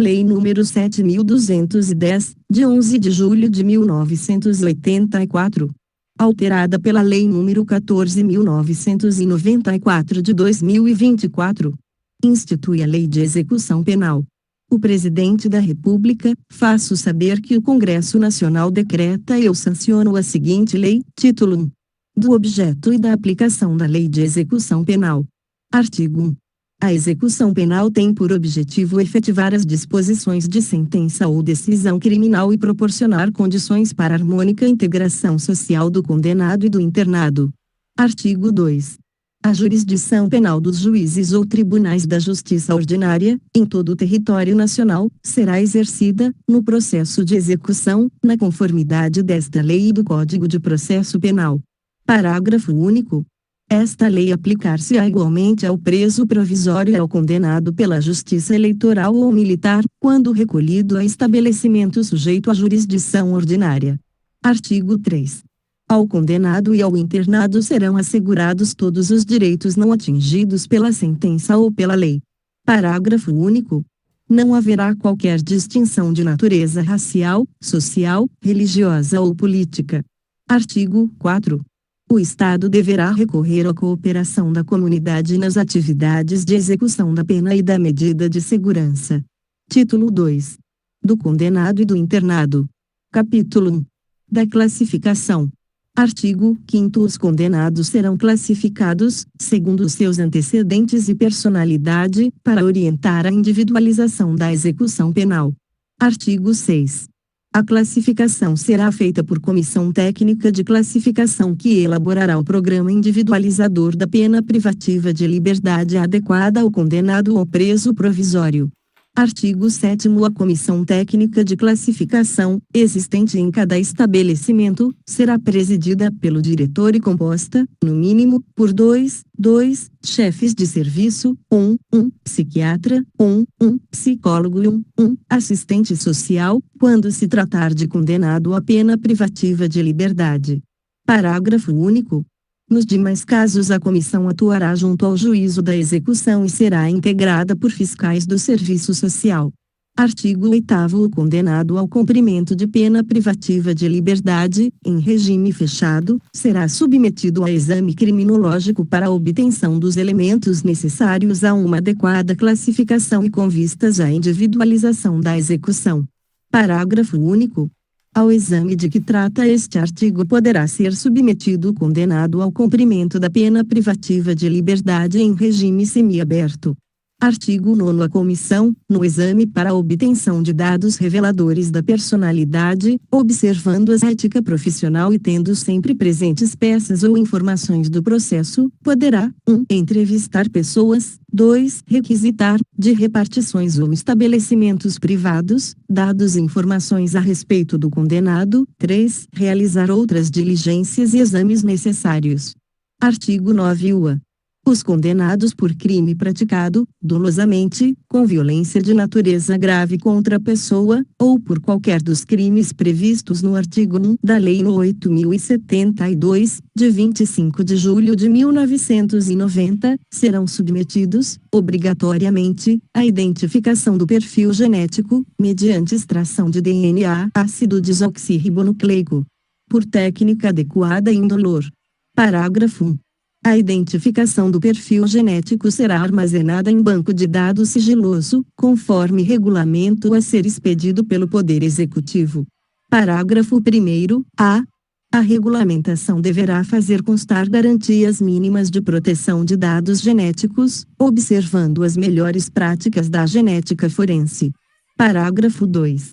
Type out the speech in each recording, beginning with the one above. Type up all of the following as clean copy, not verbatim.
Lei nº 7.210, de 11 de julho de 1984. Alterada pela Lei nº 14.994 de 2024. Institui a Lei de Execução Penal. O Presidente da República, faço saber que o Congresso Nacional decreta e eu sanciono a seguinte lei, título 1. Do objeto e da aplicação da Lei de Execução Penal. Artigo 1. A execução penal tem por objetivo efetivar as disposições de sentença ou decisão criminal e proporcionar condições para a harmônica integração social do condenado e do internado. Artigo 2. A jurisdição penal dos juízes ou tribunais da Justiça Ordinária, em todo o território nacional, será exercida, no processo de execução, na conformidade desta lei e do Código de Processo Penal. Parágrafo único. Esta lei aplicar-se-á igualmente ao preso provisório e ao condenado pela Justiça Eleitoral ou Militar, quando recolhido a estabelecimento sujeito à jurisdição ordinária. Artigo 3. Ao condenado e ao internado serão assegurados todos os direitos não atingidos pela sentença ou pela lei. Parágrafo único. Não haverá qualquer distinção de natureza racial, social, religiosa ou política. Artigo 4. O Estado deverá recorrer à cooperação da comunidade nas atividades de execução da pena e da medida de segurança. Título 2. Do condenado e do internado. Capítulo 1. Da classificação. Artigo 5º. Os condenados serão classificados, segundo os seus antecedentes e personalidade, para orientar a individualização da execução penal. Artigo 6. A classificação será feita por comissão técnica de classificação que elaborará o programa individualizador da pena privativa de liberdade adequada ao condenado ou preso provisório. Artigo 7º. A comissão técnica de classificação, existente em cada estabelecimento, será presidida pelo diretor e composta, no mínimo, por dois chefes de serviço, um psiquiatra, um psicólogo e um assistente social, quando se tratar de condenado à pena privativa de liberdade. Parágrafo único. Nos demais casos a comissão atuará junto ao juízo da execução e será integrada por fiscais do serviço social. Artigo 8º. O condenado ao cumprimento de pena privativa de liberdade, em regime fechado, será submetido a exame criminológico para a obtenção dos elementos necessários a uma adequada classificação e com vistas à individualização da execução. Parágrafo único. Ao exame de que trata este artigo poderá ser submetido o condenado ao cumprimento da pena privativa de liberdade em regime semiaberto. Artigo 9º. A comissão, no exame para a obtenção de dados reveladores da personalidade, observando a ética profissional e tendo sempre presentes peças ou informações do processo, poderá, 1. Entrevistar pessoas, 2. Requisitar, de repartições ou estabelecimentos privados, dados e informações a respeito do condenado, 3. Realizar outras diligências e exames necessários. Artigo 9º. Os condenados por crime praticado, dolosamente, com violência de natureza grave contra a pessoa, ou por qualquer dos crimes previstos no artigo 1 da Lei nº 8.072, de 25 de julho de 1990, serão submetidos, obrigatoriamente, à identificação do perfil genético, mediante extração de DNA, ácido desoxirribonucleico, por técnica adequada e indolor. Parágrafo 1. A identificação do perfil genético será armazenada em banco de dados sigiloso, conforme regulamento a ser expedido pelo Poder Executivo. Parágrafo 1º. A regulamentação deverá fazer constar garantias mínimas de proteção de dados genéticos, observando as melhores práticas da genética forense. Parágrafo 2.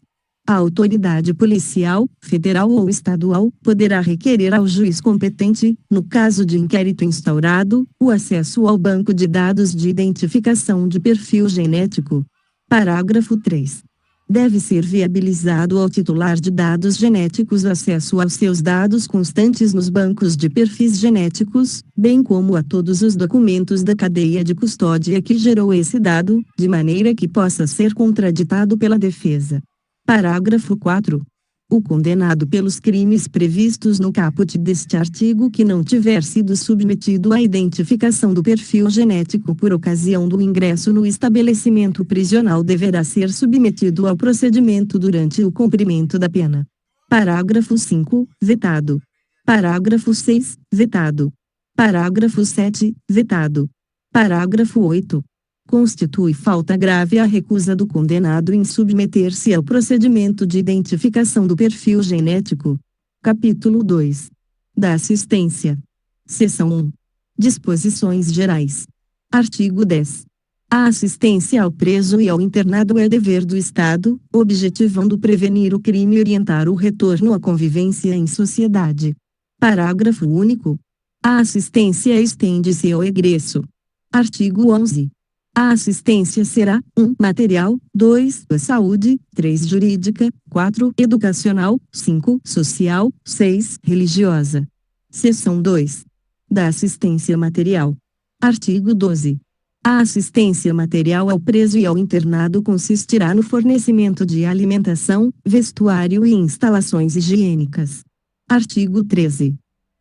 A autoridade policial, federal ou estadual, poderá requerer ao juiz competente, no caso de inquérito instaurado, o acesso ao banco de dados de identificação de perfil genético. Parágrafo 3. Deve ser viabilizado ao titular de dados genéticos o acesso aos seus dados constantes nos bancos de perfis genéticos, bem como a todos os documentos da cadeia de custódia que gerou esse dado, de maneira que possa ser contraditado pela defesa. Parágrafo 4. O condenado pelos crimes previstos no caput deste artigo que não tiver sido submetido à identificação do perfil genético por ocasião do ingresso no estabelecimento prisional deverá ser submetido ao procedimento durante o cumprimento da pena. Parágrafo 5, vetado. Parágrafo 6, vetado. Parágrafo 7, vetado. Parágrafo 8. Constitui falta grave a recusa do condenado em submeter-se ao procedimento de identificação do perfil genético. Capítulo 2. Da assistência. Seção 1. Disposições gerais. Artigo 10. A assistência ao preso e ao internado é dever do Estado, objetivando prevenir o crime e orientar o retorno à convivência em sociedade. Parágrafo único. A assistência estende-se ao egresso. Artigo 11. A assistência será 1. Material, 2. Saúde, 3. Jurídica, 4. Educacional, 5. Social, 6. Religiosa. Seção 2. Da assistência material. Artigo 12. A assistência material ao preso e ao internado consistirá no fornecimento de alimentação, vestuário e instalações higiênicas. Artigo 13.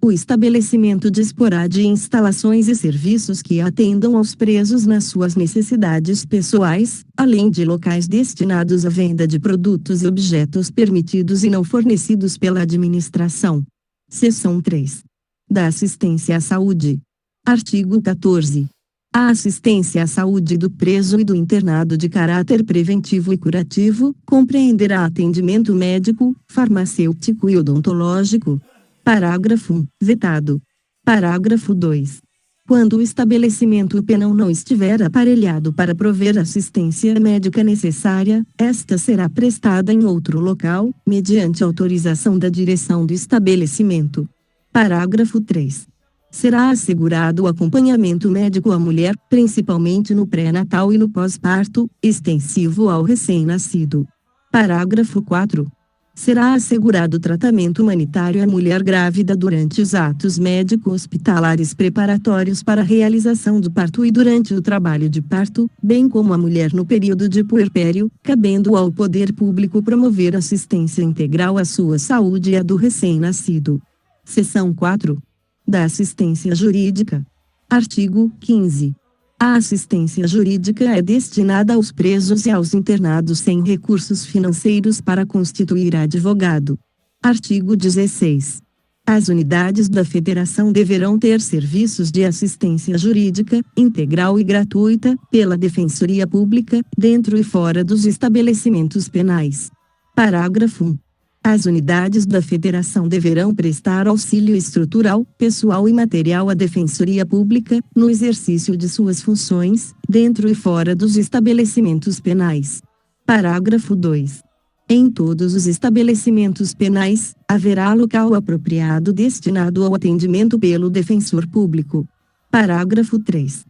O estabelecimento disporá de instalações e serviços que atendam aos presos nas suas necessidades pessoais, além de locais destinados à venda de produtos e objetos permitidos e não fornecidos pela administração. Seção 3. Da assistência à saúde. Artigo 14. A assistência à saúde do preso e do internado de caráter preventivo e curativo compreenderá atendimento médico, farmacêutico e odontológico. Parágrafo 1. Vetado. Parágrafo 2. Quando o estabelecimento penal não estiver aparelhado para prover assistência médica necessária, esta será prestada em outro local, mediante autorização da direção do estabelecimento. Parágrafo 3. Será assegurado o acompanhamento médico à mulher, principalmente no pré-natal e no pós-parto, extensivo ao recém-nascido. Parágrafo 4. Será assegurado tratamento humanitário à mulher grávida durante os atos médico-hospitalares preparatórios para a realização do parto e durante o trabalho de parto, bem como à mulher no período de puerpério, cabendo ao poder público promover assistência integral à sua saúde e à do recém-nascido. Seção 4. Da assistência jurídica. Artigo 15. A assistência jurídica é destinada aos presos e aos internados sem recursos financeiros para constituir advogado. Artigo 16. As unidades da Federação deverão ter serviços de assistência jurídica, integral e gratuita, pela Defensoria Pública, dentro e fora dos estabelecimentos penais. Parágrafo 1. As unidades da Federação deverão prestar auxílio estrutural, pessoal e material à Defensoria Pública, no exercício de suas funções, dentro e fora dos estabelecimentos penais. Parágrafo 2. Em todos os estabelecimentos penais, haverá local apropriado destinado ao atendimento pelo defensor público. Parágrafo 3.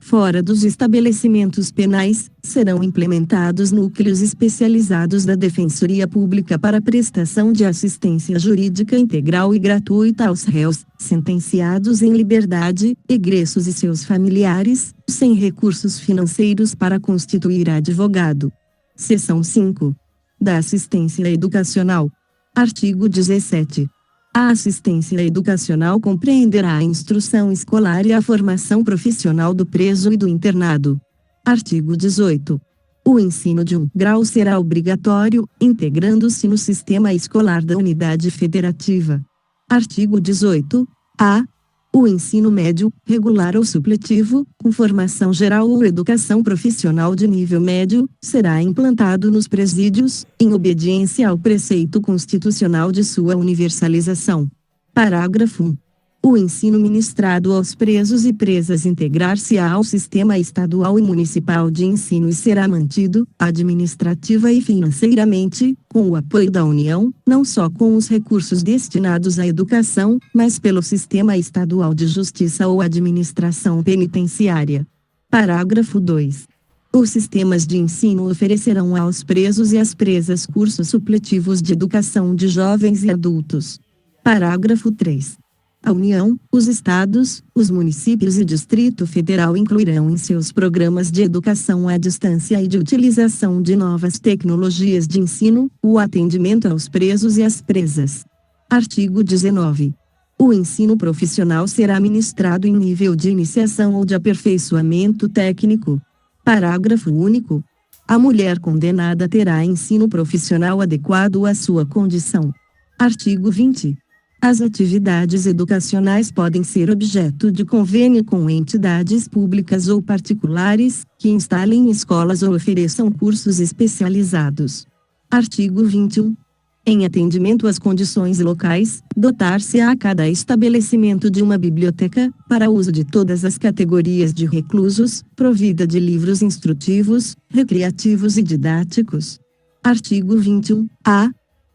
Fora dos estabelecimentos penais, serão implementados núcleos especializados da Defensoria Pública para prestação de assistência jurídica integral e gratuita aos réus, sentenciados em liberdade, egressos e seus familiares, sem recursos financeiros para constituir advogado. Seção 5. Da assistência educacional. Artigo 17. A assistência educacional compreenderá a instrução escolar e a formação profissional do preso e do internado. Artigo 18. O ensino de 1 grau será obrigatório, integrando-se no sistema escolar da unidade federativa. Artigo 18-A. O ensino médio, regular ou supletivo, com formação geral ou educação profissional de nível médio, será implantado nos presídios, em obediência ao preceito constitucional de sua universalização. Parágrafo 1. O ensino ministrado aos presos e presas integrar-se-á ao sistema estadual e municipal de ensino e será mantido, administrativa e financeiramente, com o apoio da União, não só com os recursos destinados à educação, mas pelo Sistema Estadual de Justiça ou Administração Penitenciária. Parágrafo 2. Os sistemas de ensino oferecerão aos presos e às presas cursos supletivos de educação de jovens e adultos. Parágrafo 3. A União, os estados, os municípios e Distrito Federal incluirão em seus programas de educação à distância e de utilização de novas tecnologias de ensino, o atendimento aos presos e às presas. Artigo 19. O ensino profissional será ministrado em nível de iniciação ou de aperfeiçoamento técnico. Parágrafo único. A mulher condenada terá ensino profissional adequado à sua condição. Artigo 20. As atividades educacionais podem ser objeto de convênio com entidades públicas ou particulares, que instalem escolas ou ofereçam cursos especializados. Artigo 21. Em atendimento às condições locais, dotar-se-á a cada estabelecimento de uma biblioteca, para uso de todas as categorias de reclusos, provida de livros instrutivos, recreativos e didáticos. Artigo 21-A.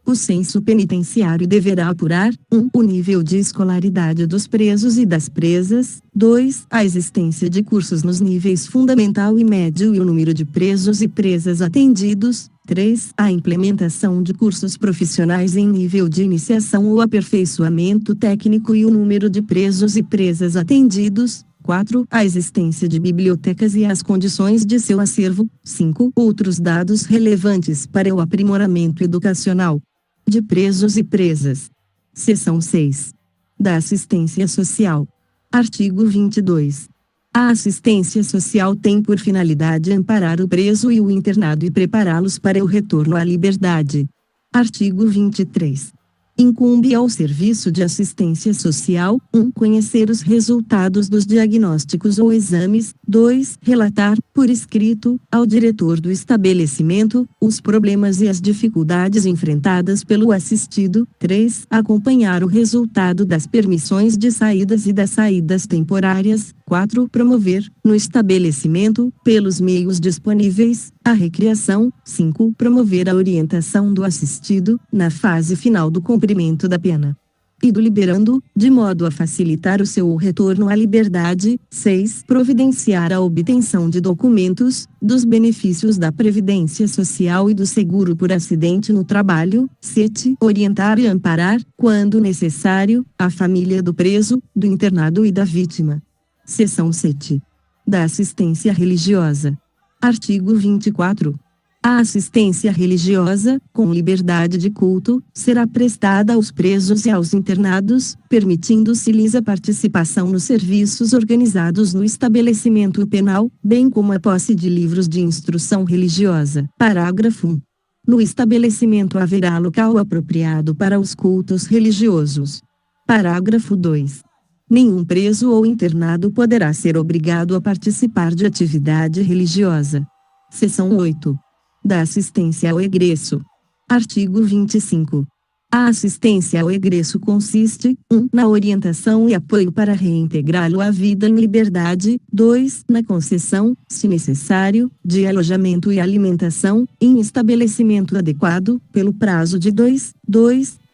O censo penitenciário deverá apurar: 1. O nível de escolaridade dos presos e das presas. 2. A existência de cursos nos níveis fundamental e médio e o número de presos e presas atendidos. 3. A implementação de cursos profissionais em nível de iniciação ou aperfeiçoamento técnico e o número de presos e presas atendidos. 4. A existência de bibliotecas e as condições de seu acervo. 5. Outros dados relevantes para o aprimoramento educacional de presos e presas. Seção 6. Da assistência social. Artigo 22. A assistência social tem por finalidade amparar o preso e o internado e prepará-los para o retorno à liberdade. Artigo 23. Incumbe ao Serviço de Assistência Social: 1. Conhecer os resultados dos diagnósticos ou exames. 2. Relatar, por escrito, ao diretor do estabelecimento, os problemas e as dificuldades enfrentadas pelo assistido. 3. Acompanhar o resultado das permissões de saídas e das saídas temporárias. 4. Promover, no estabelecimento, pelos meios disponíveis, a recreação. 5. Promover a orientação do assistido, na fase final do cumprimento da pena e do liberando, de modo a facilitar o seu retorno à liberdade. 6. Providenciar a obtenção de documentos, dos benefícios da Previdência Social e do seguro por acidente no trabalho. 7. Orientar e amparar, quando necessário, a família do preso, do internado e da vítima. Seção 7. Da assistência religiosa. Artigo 24. A assistência religiosa, com liberdade de culto, será prestada aos presos e aos internados, permitindo-se-lhes a participação nos serviços organizados no estabelecimento penal, bem como a posse de livros de instrução religiosa. Parágrafo 1. No estabelecimento haverá local apropriado para os cultos religiosos. Parágrafo 2. Nenhum preso ou internado poderá ser obrigado a participar de atividade religiosa. Seção 8. Da assistência ao egresso. Artigo 25. A assistência ao egresso consiste: 1. Na orientação e apoio para reintegrá-lo à vida em liberdade. 2. Na concessão, se necessário, de alojamento e alimentação, em estabelecimento adequado, pelo prazo de 2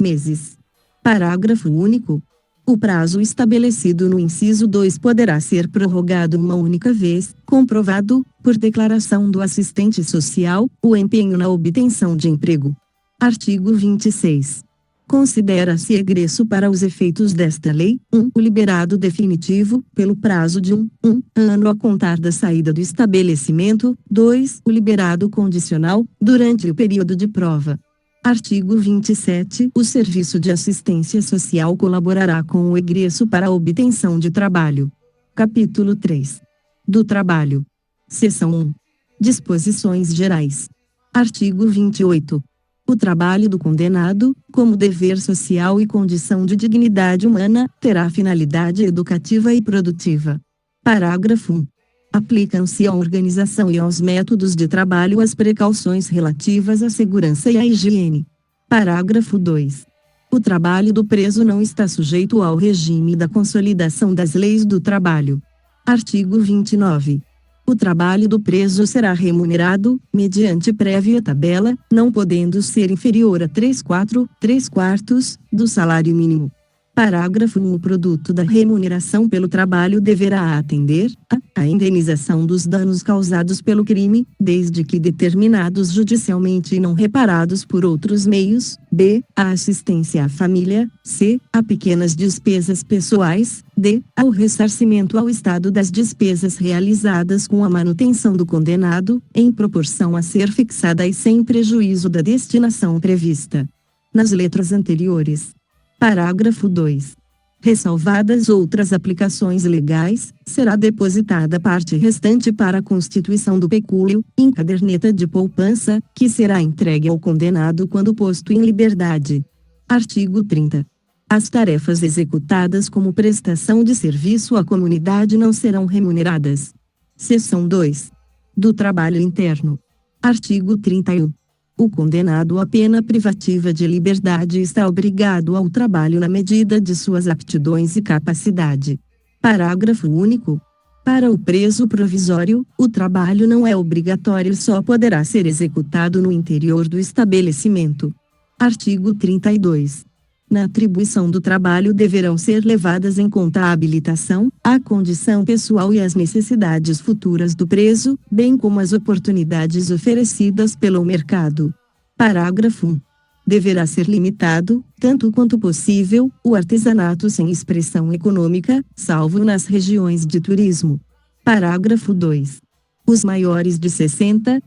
meses. Parágrafo único. O prazo estabelecido no inciso 2 poderá ser prorrogado uma única vez, comprovado, por declaração do assistente social, o empenho na obtenção de emprego. Artigo 26. Considera-se egresso para os efeitos desta lei: 1. O liberado definitivo, pelo prazo de 1 ano a contar da saída do estabelecimento. 2. O liberado condicional, durante o período de prova. Artigo 27. O Serviço de Assistência Social colaborará com o egresso para a obtenção de trabalho. Capítulo 3. Do Trabalho. Seção 1. Disposições Gerais. Artigo 28. O trabalho do condenado, como dever social e condição de dignidade humana, terá finalidade educativa e produtiva. Parágrafo 1. Aplicam-se à organização e aos métodos de trabalho as precauções relativas à segurança e à higiene. Parágrafo 2. O trabalho do preso não está sujeito ao regime da consolidação das leis do trabalho. Artigo 29. O trabalho do preso será remunerado, mediante prévia tabela, não podendo ser inferior a 3/4 do salário mínimo. Parágrafo 1. O produto da remuneração pelo trabalho deverá atender a indenização dos danos causados pelo crime, desde que determinados judicialmente e não reparados por outros meios, b. a assistência à família, c. a pequenas despesas pessoais, d. ao ressarcimento ao Estado das despesas realizadas com a manutenção do condenado, em proporção a ser fixada e sem prejuízo da destinação prevista nas letras anteriores. Parágrafo 2. Ressalvadas outras aplicações legais, será depositada a parte restante para a constituição do pecúlio, em caderneta de poupança, que será entregue ao condenado quando posto em liberdade. Artigo 30. As tarefas executadas como prestação de serviço à comunidade não serão remuneradas. Seção 2. Do trabalho interno. Artigo 31. O condenado à pena privativa de liberdade está obrigado ao trabalho na medida de suas aptidões e capacidade. Parágrafo único. Para o preso provisório, o trabalho não é obrigatório e só poderá ser executado no interior do estabelecimento. Artigo 32. Na atribuição do trabalho deverão ser levadas em conta a habilitação, a condição pessoal e as necessidades futuras do preso, bem como as oportunidades oferecidas pelo mercado. Parágrafo 1. Deverá ser limitado, tanto quanto possível, o artesanato sem expressão econômica, salvo nas regiões de turismo. Parágrafo 2. Os maiores de 60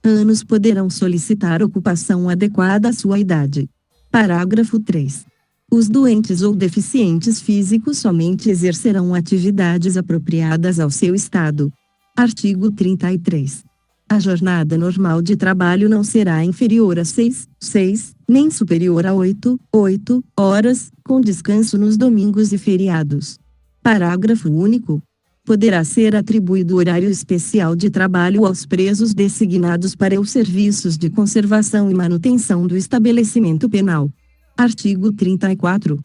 anos poderão solicitar ocupação adequada à sua idade. Parágrafo 3. Os doentes ou deficientes físicos somente exercerão atividades apropriadas ao seu estado. Artigo 33. A jornada normal de trabalho não será inferior a 6, nem superior a 8 horas, com descanso nos domingos e feriados. Parágrafo único. Poderá ser atribuído horário especial de trabalho aos presos designados para os serviços de conservação e manutenção do estabelecimento penal. Artigo 34.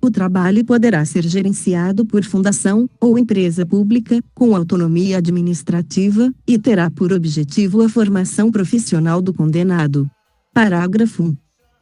O trabalho poderá ser gerenciado por fundação ou empresa pública, com autonomia administrativa, e terá por objetivo a formação profissional do condenado. Parágrafo 1.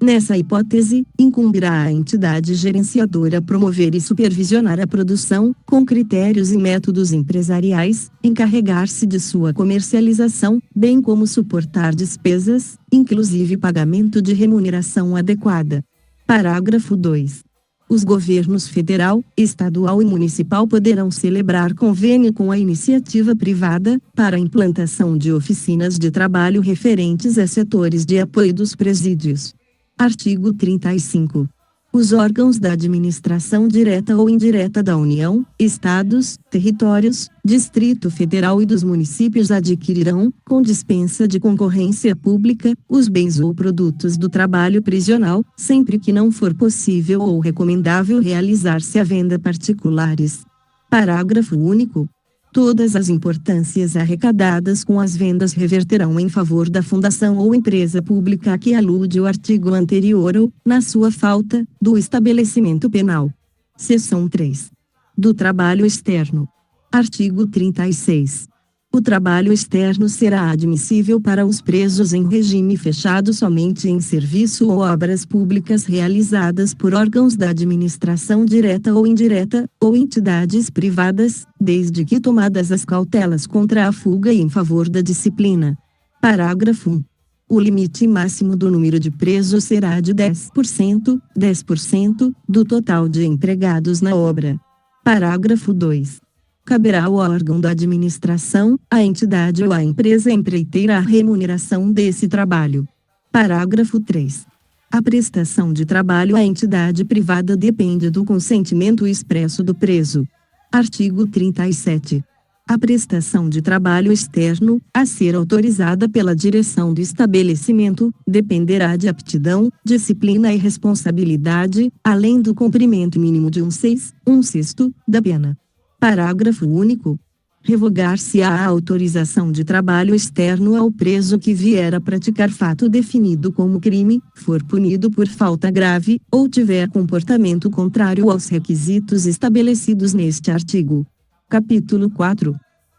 Nessa hipótese, incumbirá à entidade gerenciadora promover e supervisionar a produção, com critérios e métodos empresariais, encarregar-se de sua comercialização, bem como suportar despesas, inclusive pagamento de remuneração adequada. Parágrafo 2. Os governos federal, estadual e municipal poderão celebrar convênio com a iniciativa privada, para a implantação de oficinas de trabalho referentes a setores de apoio dos presídios. Artigo 35. Os órgãos da administração direta ou indireta da União, Estados, Territórios, Distrito Federal e dos municípios adquirirão, com dispensa de concorrência pública, os bens ou produtos do trabalho prisional, sempre que não for possível ou recomendável realizar-se a venda particulares. Parágrafo único. Todas as importâncias arrecadadas com as vendas reverterão em favor da fundação ou empresa pública a que alude o artigo anterior ou, na sua falta, do estabelecimento penal. Seção 3. Do trabalho externo. Artigo 36. O trabalho externo será admissível para os presos em regime fechado somente em serviço ou obras públicas realizadas por órgãos da administração direta ou indireta, ou entidades privadas, desde que tomadas as cautelas contra a fuga e em favor da disciplina. Parágrafo 1. O limite máximo do número de presos será de 10% do total de empregados na obra. Parágrafo 2. Caberá ao órgão da administração, à entidade ou à empresa empreiteira a remuneração desse trabalho. Parágrafo 3. A prestação de trabalho à entidade privada depende do consentimento expresso do preso. Artigo 37. A prestação de trabalho externo, a ser autorizada pela direção do estabelecimento, dependerá de aptidão, disciplina e responsabilidade, além do cumprimento mínimo de um sexto da pena. Parágrafo único. Revogar-se-á a autorização de trabalho externo ao preso que vier a praticar fato definido como crime, for punido por falta grave, ou tiver comportamento contrário aos requisitos estabelecidos neste artigo. Capítulo 4.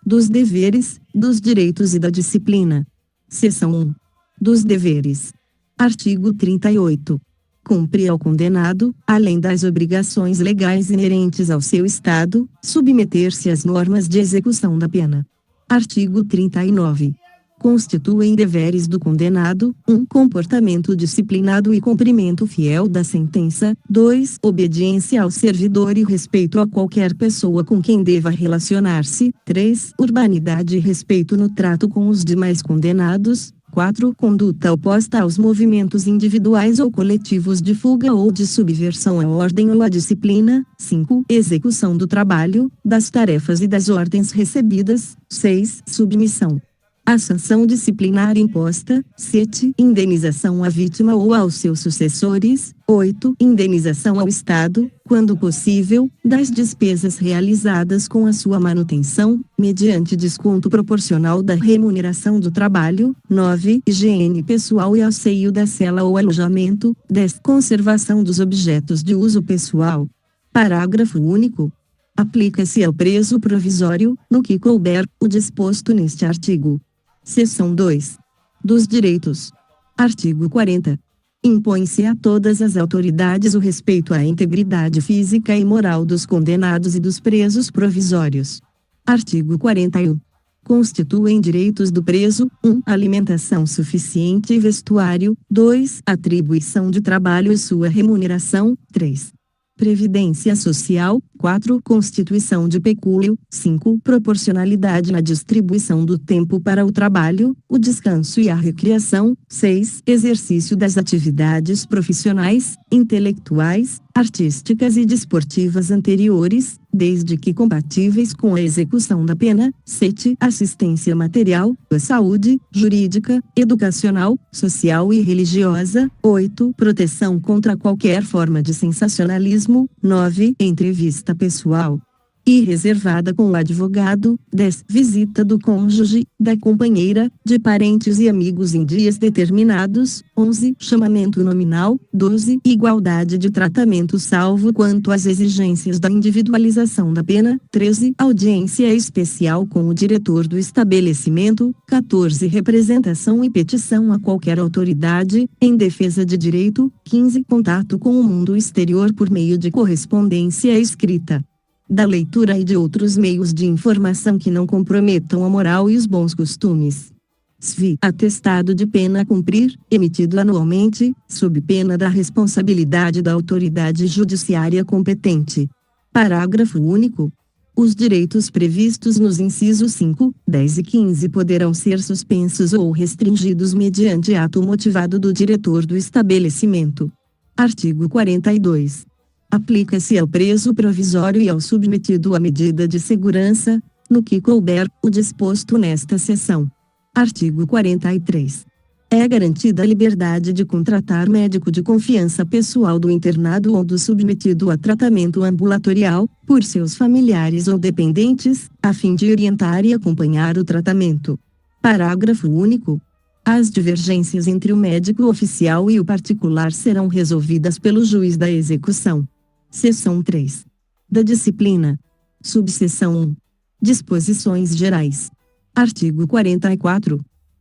Dos deveres, dos direitos e da disciplina. Seção 1. Dos deveres. Artigo 38. cumpre ao condenado, além das obrigações legais inerentes ao seu estado, submeter-se às normas de execução da pena. Artigo 39. Constituem deveres do condenado: 1. Comportamento disciplinado e cumprimento fiel da sentença. 2. Obediência ao servidor e respeito a qualquer pessoa com quem deva relacionar-se. 3. Urbanidade e respeito no trato com os demais condenados. 4. Conduta oposta aos movimentos individuais ou coletivos de fuga ou de subversão à ordem ou à disciplina. 5. Execução do trabalho, das tarefas e das ordens recebidas. 6. Submissão a sanção disciplinar imposta. 7. Indenização à vítima ou aos seus sucessores. 8. Indenização ao Estado, quando possível, das despesas realizadas com a sua manutenção, mediante desconto proporcional da remuneração do trabalho. 9. Higiene pessoal e asseio da cela ou alojamento. 10. Conservação dos objetos de uso pessoal. Parágrafo único. Aplica-se ao preso provisório, no que couber, o disposto neste artigo. Seção 2. Dos direitos. Artigo 40. Impõe-se a todas as autoridades o respeito à integridade física e moral dos condenados e dos presos provisórios. Artigo 41. Constituem direitos do preso: 1. Alimentação suficiente e vestuário. 2. Atribuição de trabalho e sua remuneração. 3. Previdência social. 4. Constituição de pecúlio. 5. Proporcionalidade na distribuição do tempo para o trabalho, o descanso e a recreação. 6. Exercício das atividades profissionais, intelectuais, artísticas e desportivas anteriores, desde que compatíveis com a execução da pena. 7. Assistência material, saúde, jurídica, educacional, social e religiosa. 8. Proteção contra qualquer forma de sensacionalismo. 9. Entrevista pessoal e reservada com o advogado. 10. Visita do cônjuge, da companheira, de parentes e amigos em dias determinados. 11. Chamamento nominal. 12. Igualdade de tratamento salvo quanto às exigências da individualização da pena. 13. Audiência especial com o diretor do estabelecimento. 14. Representação e petição a qualquer autoridade, em defesa de direito. 15. Contato com o mundo exterior por meio de correspondência escrita, da leitura e de outros meios de informação que não comprometam a moral e os bons costumes. SVI. Atestado de pena a cumprir, emitido anualmente, sob pena da responsabilidade da autoridade judiciária competente. Parágrafo único. Os direitos previstos nos incisos 5, 10 e 15 poderão ser suspensos ou restringidos mediante ato motivado do diretor do estabelecimento. Artigo 42. Aplica-se ao preso provisório e ao submetido à medida de segurança, no que couber, o disposto nesta seção. Artigo 43. É garantida a liberdade de contratar médico de confiança pessoal do internado ou do submetido a tratamento ambulatorial, por seus familiares ou dependentes, a fim de orientar e acompanhar o tratamento. Parágrafo único. As divergências entre o médico oficial e o particular serão resolvidas pelo juiz da execução. Seção 3. Da disciplina. Subseção 1. Disposições gerais. Artigo 44.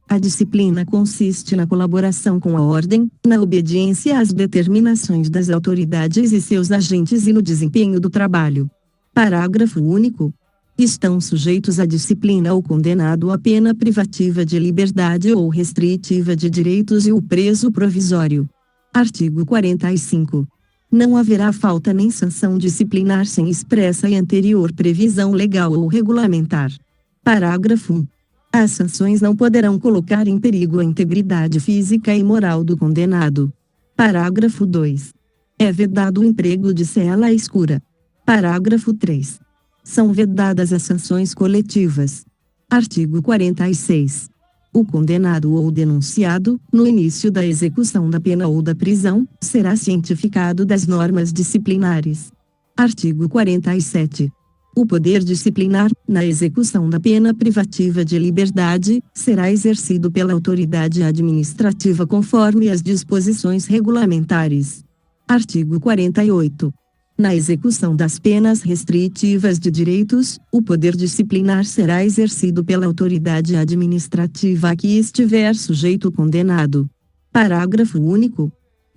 A disciplina consiste na colaboração com a ordem, na obediência às determinações das autoridades e seus agentes e no desempenho do trabalho. Parágrafo único. Estão sujeitos à disciplina o condenado à pena privativa de liberdade ou restritiva de direitos e o preso provisório. Artigo 45. Não haverá falta nem sanção disciplinar sem expressa e anterior previsão legal ou regulamentar. Parágrafo 1. As sanções não poderão colocar em perigo a integridade física e moral do condenado. Parágrafo 2. É vedado o emprego de cela escura. Parágrafo 3. São vedadas as sanções coletivas. Artigo 46. O condenado ou denunciado, no início da execução da pena ou da prisão, será cientificado das normas disciplinares. Artigo 47. O poder disciplinar, na execução da pena privativa de liberdade, será exercido pela autoridade administrativa conforme as disposições regulamentares. Artigo 48. Na execução das penas restritivas de direitos, o poder disciplinar será exercido pela autoridade administrativa a que estiver sujeito o condenado. Parágrafo único.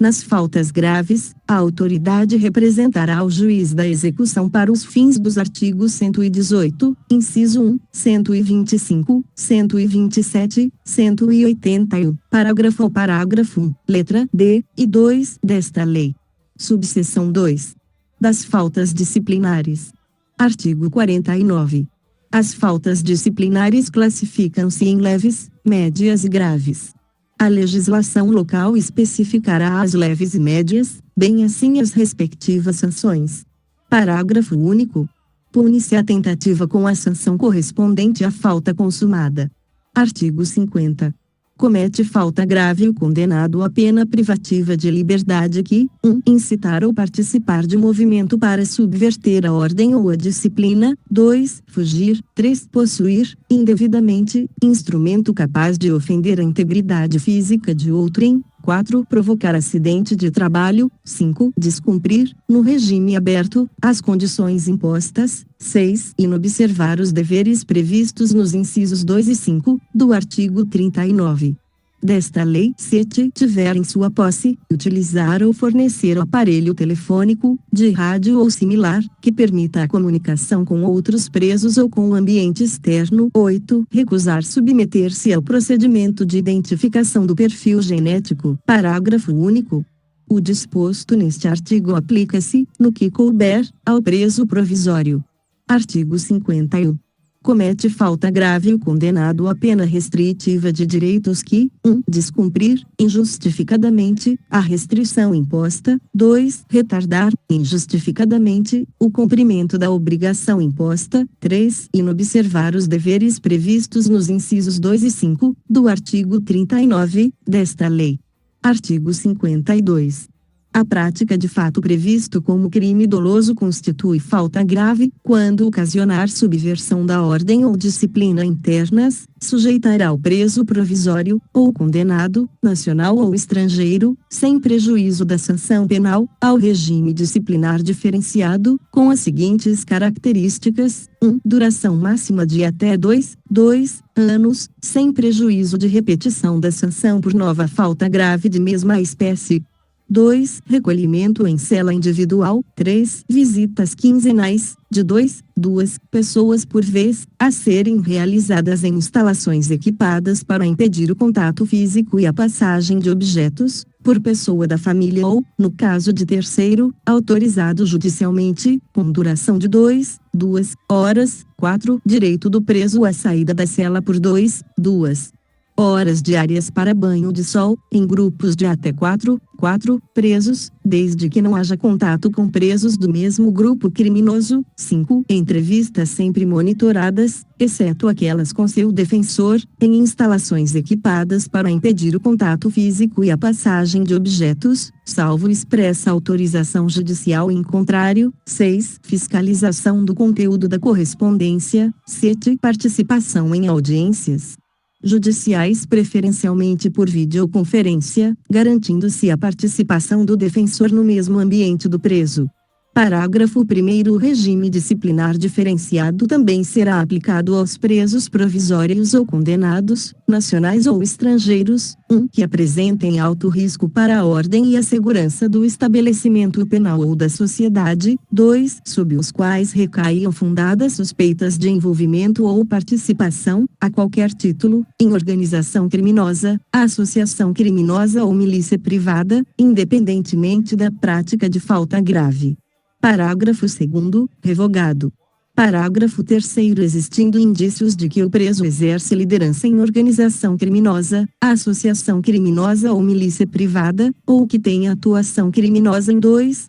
Nas faltas graves, a autoridade representará o juiz da execução para os fins dos artigos 118, inciso 1, 125, 127, 181, parágrafo ou parágrafo 1, letra D e 2 desta lei. Subseção 2. Das faltas disciplinares. Artigo 49. As faltas disciplinares classificam-se em leves, médias e graves. A legislação local especificará as leves e médias, bem assim as respectivas sanções. Parágrafo único. Pune-se a tentativa com a sanção correspondente à falta consumada. Artigo 50. Comete falta grave o condenado à pena privativa de liberdade que, 1. Incitar ou participar de movimento para subverter a ordem ou a disciplina, 2. Fugir, 3. Possuir, indevidamente, instrumento capaz de ofender a integridade física de outrem, 4. Provocar acidente de trabalho, 5. Descumprir, no regime aberto, as condições impostas, 6. Inobservar os deveres previstos nos incisos 2 e 5, do artigo 39 desta lei, se tiver em sua posse, utilizar ou fornecer o aparelho telefônico, de rádio ou similar, que permita a comunicação com outros presos ou com o ambiente externo. 8. Recusar submeter-se ao procedimento de identificação do perfil genético. Parágrafo único. O disposto neste artigo aplica-se, no que couber, ao preso provisório. Artigo 51. Comete falta grave o condenado à pena restritiva de direitos que, 1. Descumprir, injustificadamente, a restrição imposta, 2. Retardar, injustificadamente, o cumprimento da obrigação imposta, 3. Inobservar os deveres previstos nos incisos 2 e 5, do artigo 39, desta lei. Artigo 52. A prática de fato previsto como crime doloso constitui falta grave, quando ocasionar subversão da ordem ou disciplina internas, sujeitará o preso provisório, ou condenado, nacional ou estrangeiro, sem prejuízo da sanção penal, ao regime disciplinar diferenciado, com as seguintes características: 1. Duração máxima de até 2 anos, sem prejuízo de repetição da sanção por nova falta grave de mesma espécie. 2. Recolhimento em cela individual. 3. Visitas quinzenais, de 2 pessoas por vez, a serem realizadas em instalações equipadas para impedir o contato físico e a passagem de objetos, por pessoa da família ou, no caso de terceiro, autorizado judicialmente, com duração de 2 horas. 4. Direito do preso à saída da cela por 2 horas diárias para banho de sol, em grupos de até 4 presos, desde que não haja contato com presos do mesmo grupo criminoso. 5. Entrevistas sempre monitoradas, exceto aquelas com seu defensor, em instalações equipadas para impedir o contato físico e a passagem de objetos, salvo expressa autorização judicial em contrário. 6. Fiscalização do conteúdo da correspondência. 7. Participação em audiências judiciais preferencialmente por videoconferência, garantindo-se a participação do defensor no mesmo ambiente do preso. Parágrafo 1º. O regime disciplinar diferenciado também será aplicado aos presos provisórios ou condenados, nacionais ou estrangeiros, 1. Que apresentem alto risco para a ordem e a segurança do estabelecimento penal ou da sociedade, 2. Sob os quais recaiam fundadas suspeitas de envolvimento ou participação, a qualquer título, em organização criminosa, associação criminosa ou milícia privada, independentemente da prática de falta grave. Parágrafo 2º, revogado. Parágrafo 3º. Existindo indícios de que o preso exerce liderança em organização criminosa, associação criminosa ou milícia privada, ou que tenha atuação criminosa em 2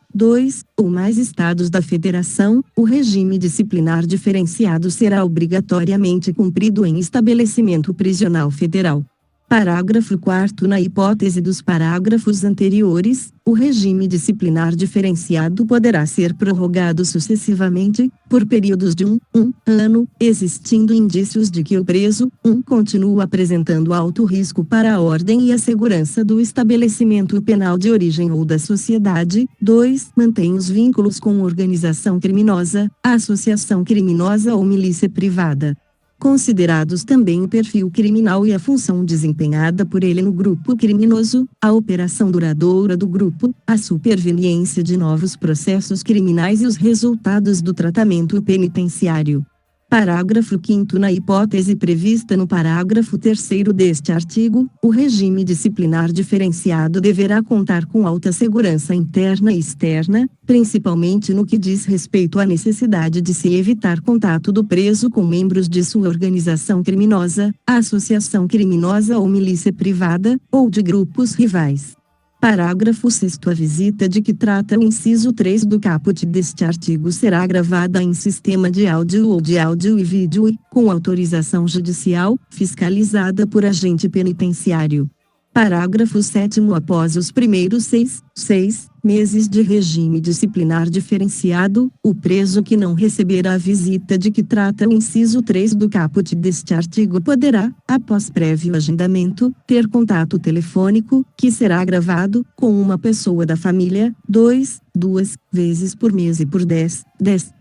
ou mais estados da federação, o regime disciplinar diferenciado será obrigatoriamente cumprido em estabelecimento prisional federal. Parágrafo 4º. Na hipótese dos parágrafos anteriores, o regime disciplinar diferenciado poderá ser prorrogado sucessivamente, por períodos de 1 ano, existindo indícios de que o preso, 1. Continua apresentando alto risco para a ordem e a segurança do estabelecimento penal de origem ou da sociedade, 2. Mantém os vínculos com organização criminosa, associação criminosa ou milícia privada. considerados também o perfil criminal e a função desempenhada por ele no grupo criminoso, a operação duradoura do grupo, a superveniência de novos processos criminais e os resultados do tratamento penitenciário. Parágrafo 5º. Na hipótese prevista no parágrafo 3º deste artigo, o regime disciplinar diferenciado deverá contar com alta segurança interna e externa, principalmente no que diz respeito à necessidade de se evitar contato do preso com membros de sua organização criminosa, associação criminosa ou milícia privada, ou de grupos rivais. Parágrafo 6º. A visita de que trata o inciso 3 do caput deste artigo será gravada em sistema de áudio ou de áudio e vídeo e, com autorização judicial, fiscalizada por agente penitenciário. Parágrafo 7º. Após os primeiros seis meses de regime disciplinar diferenciado, o preso que não receber a visita de que trata o inciso 3 do caput deste artigo poderá, após prévio agendamento, ter contato telefônico, que será gravado, com uma pessoa da família, duas vezes por mês e por 10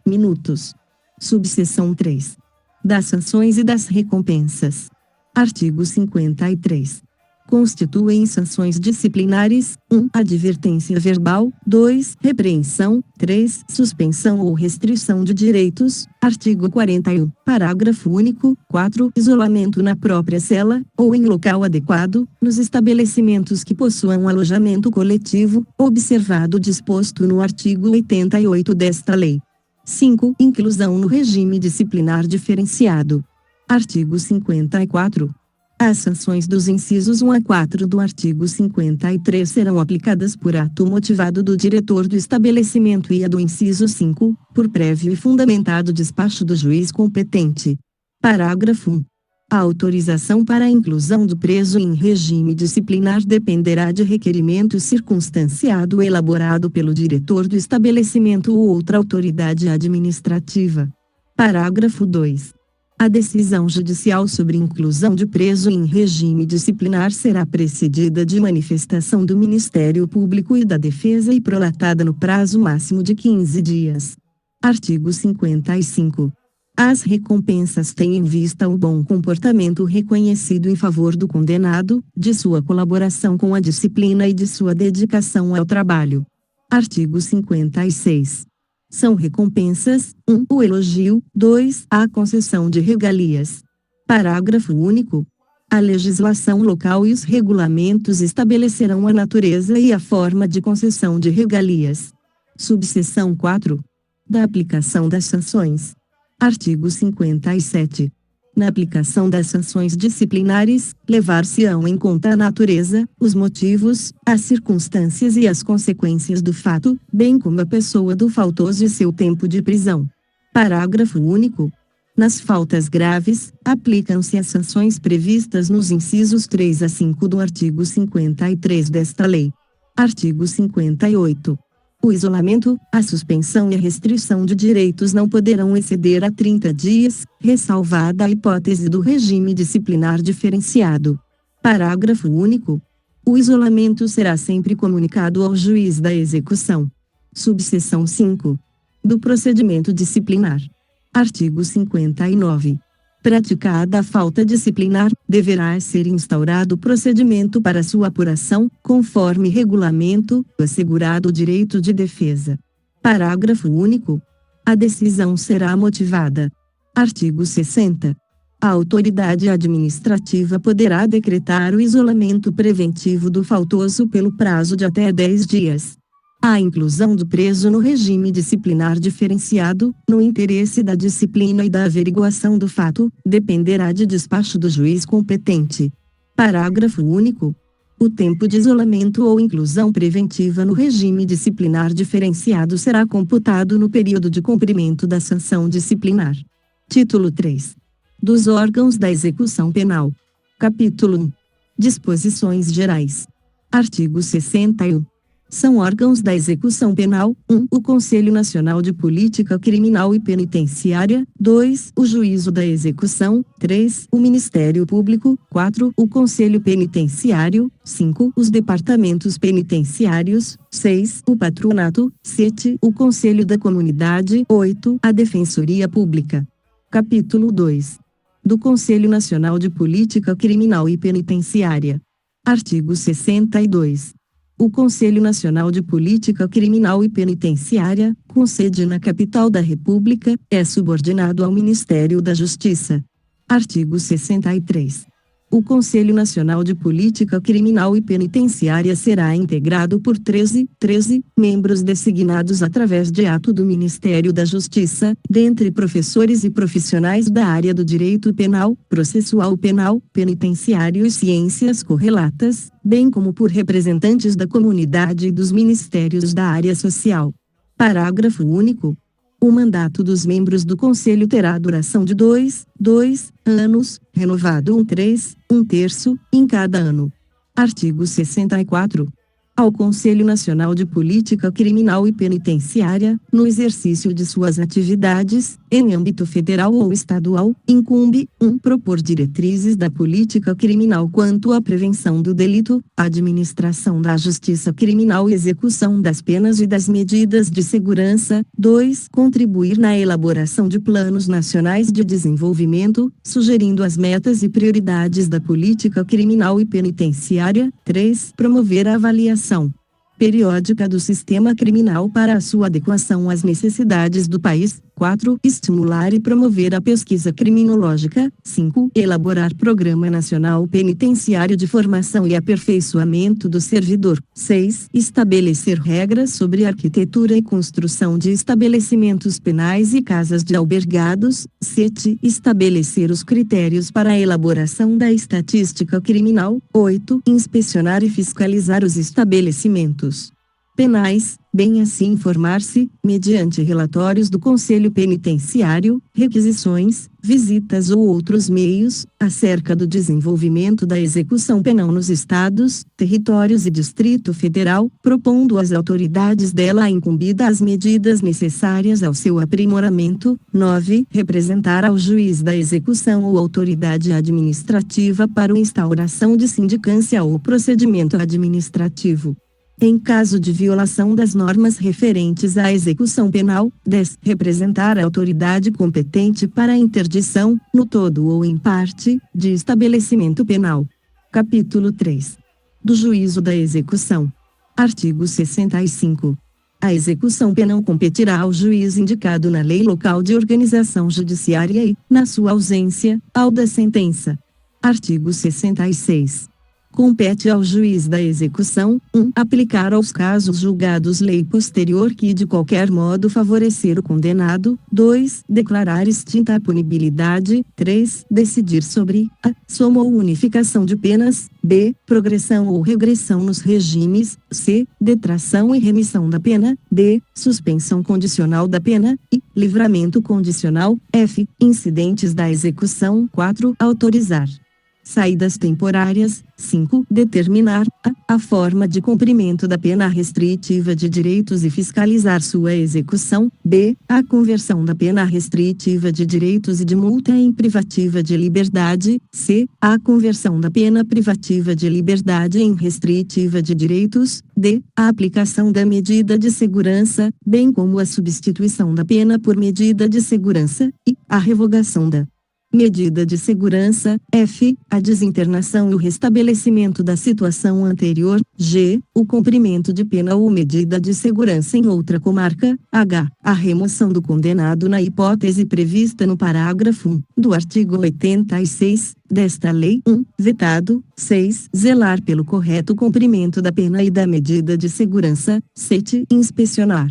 minutos. Subseção 3. Das sanções e das recompensas. Artigo 53. Constituem sanções disciplinares: 1. Advertência verbal, 2. Repreensão, 3. Suspensão ou restrição de direitos. Artigo 41. Parágrafo único. 4. Isolamento na própria cela, ou em local adequado, nos estabelecimentos que possuam alojamento coletivo, observado o disposto no artigo 88 desta lei. 5. Inclusão no regime disciplinar diferenciado. Artigo 54. As sanções dos incisos 1 a 4 do artigo 53 serão aplicadas por ato motivado do diretor do estabelecimento e a do inciso 5, por prévio e fundamentado despacho do juiz competente. Parágrafo 1. A autorização para a inclusão do preso em regime disciplinar dependerá de requerimento circunstanciado elaborado pelo diretor do estabelecimento ou outra autoridade administrativa. Parágrafo 2. A decisão judicial sobre inclusão de preso em regime disciplinar será precedida de manifestação do Ministério Público e da Defesa e prolatada no prazo máximo de 15 dias. Artigo 55. As recompensas têm em vista o bom comportamento reconhecido em favor do condenado, de sua colaboração com a disciplina e de sua dedicação ao trabalho. Artigo 56. São recompensas: 1. O elogio, 2. A concessão de regalias. Parágrafo único. A legislação local e os regulamentos estabelecerão a natureza e a forma de concessão de regalias. Subseção 4. Da aplicação das sanções. Artigo 57. Na aplicação das sanções disciplinares, levar-se-ão em conta a natureza, os motivos, as circunstâncias e as consequências do fato, bem como a pessoa do faltoso e seu tempo de prisão. Parágrafo único. Nas faltas graves, aplicam-se as sanções previstas nos incisos 3 a 5 do artigo 53 desta lei. Artigo 58. O isolamento, a suspensão e a restrição de direitos não poderão exceder a 30 dias, ressalvada a hipótese do regime disciplinar diferenciado. Parágrafo único. O isolamento será sempre comunicado ao juiz da execução. Subseção 5. Do procedimento disciplinar. Artigo 59. Praticada a falta disciplinar, deverá ser instaurado procedimento para sua apuração, conforme regulamento, assegurado o direito de defesa. Parágrafo único. A decisão será motivada. Artigo 60. A autoridade administrativa poderá decretar o isolamento preventivo do faltoso pelo prazo de até 10 dias. A inclusão do preso no regime disciplinar diferenciado, no interesse da disciplina e da averiguação do fato, dependerá de despacho do juiz competente. Parágrafo único. O tempo de isolamento ou inclusão preventiva no regime disciplinar diferenciado será computado no período de cumprimento da sanção disciplinar. Título 3. Dos órgãos da execução penal. Capítulo 1. Disposições gerais. Artigo 61. São órgãos da execução penal: 1. O Conselho Nacional de Política Criminal e Penitenciária, 2. O Juízo da Execução, 3. O Ministério Público, 4. O Conselho Penitenciário, 5. Os Departamentos Penitenciários, 6. O Patronato, 7. O Conselho da Comunidade, 8. A Defensoria Pública. Capítulo 2. do Conselho Nacional de Política Criminal e Penitenciária. Artigo 62. O Conselho Nacional de Política Criminal e Penitenciária, com sede na capital da República, é subordinado ao Ministério da Justiça. Artigo 63. O Conselho Nacional de Política Criminal e Penitenciária será integrado por 13 membros designados através de ato do Ministério da Justiça, dentre professores e profissionais da área do direito penal, processual penal, penitenciário e ciências correlatas, bem como por representantes da comunidade e dos ministérios da área social. Parágrafo único. O mandato dos membros do Conselho terá duração de 2 anos, renovado 1/3 em cada ano. Artigo 64. Ao Conselho Nacional de Política Criminal e Penitenciária, no exercício de suas atividades, em âmbito federal ou estadual, incumbe: 1. Propor diretrizes da política criminal quanto à prevenção do delito, administração da justiça criminal e execução das penas e das medidas de segurança. 2. Contribuir na elaboração de planos nacionais de desenvolvimento, sugerindo as metas e prioridades da política criminal e penitenciária. 3. Promover a avaliação periódica do sistema criminal para a sua adequação às necessidades do país. 4. Estimular e promover a pesquisa criminológica. 5. Elaborar Programa Nacional Penitenciário de Formação e Aperfeiçoamento do Servidor. 6. Estabelecer regras sobre arquitetura e construção de estabelecimentos penais e casas de albergados. 7. Estabelecer os critérios para a elaboração da estatística criminal. 8. Inspecionar e fiscalizar os estabelecimentos penais, bem assim informar-se, mediante relatórios do Conselho Penitenciário, requisições, visitas ou outros meios, acerca do desenvolvimento da execução penal nos estados, territórios e Distrito Federal, propondo às autoridades dela incumbida as medidas necessárias ao seu aprimoramento. 9. Representar ao juiz da execução ou autoridade administrativa para a instauração de sindicância ou procedimento administrativo. Em caso de violação das normas referentes à execução penal. 10. Representar a autoridade competente para a interdição, no todo ou em parte, de estabelecimento penal. Capítulo 3. Do juízo da execução. Artigo 65. A execução penal competirá ao juiz indicado na lei local de organização judiciária e, na sua ausência, ao da sentença. Artigo 66. Compete ao juiz da execução: 1. Aplicar aos casos julgados lei posterior que de qualquer modo favorecer o condenado. 2. Declarar extinta a punibilidade. 3. Decidir sobre a soma ou unificação de penas. B. Progressão ou regressão nos regimes. C. Detração e remissão da pena. D. Suspensão condicional da pena. E. Livramento condicional. F. Incidentes da execução. 4. Autorizar saídas temporárias. 5. Determinar a forma de cumprimento da pena restritiva de direitos e fiscalizar sua execução. B. A conversão da pena restritiva de direitos e de multa em privativa de liberdade. C. A conversão da pena privativa de liberdade em restritiva de direitos. D. A aplicação da medida de segurança, bem como a substituição da pena por medida de segurança. E. A revogação da medida de segurança. F. A desinternação e o restabelecimento da situação anterior. G. O cumprimento de pena ou medida de segurança em outra comarca. H. A remoção do condenado na hipótese prevista no parágrafo 1 do artigo 86 desta lei. 1. Vetado. 6. Zelar pelo correto cumprimento da pena e da medida de segurança. 7. Inspecionar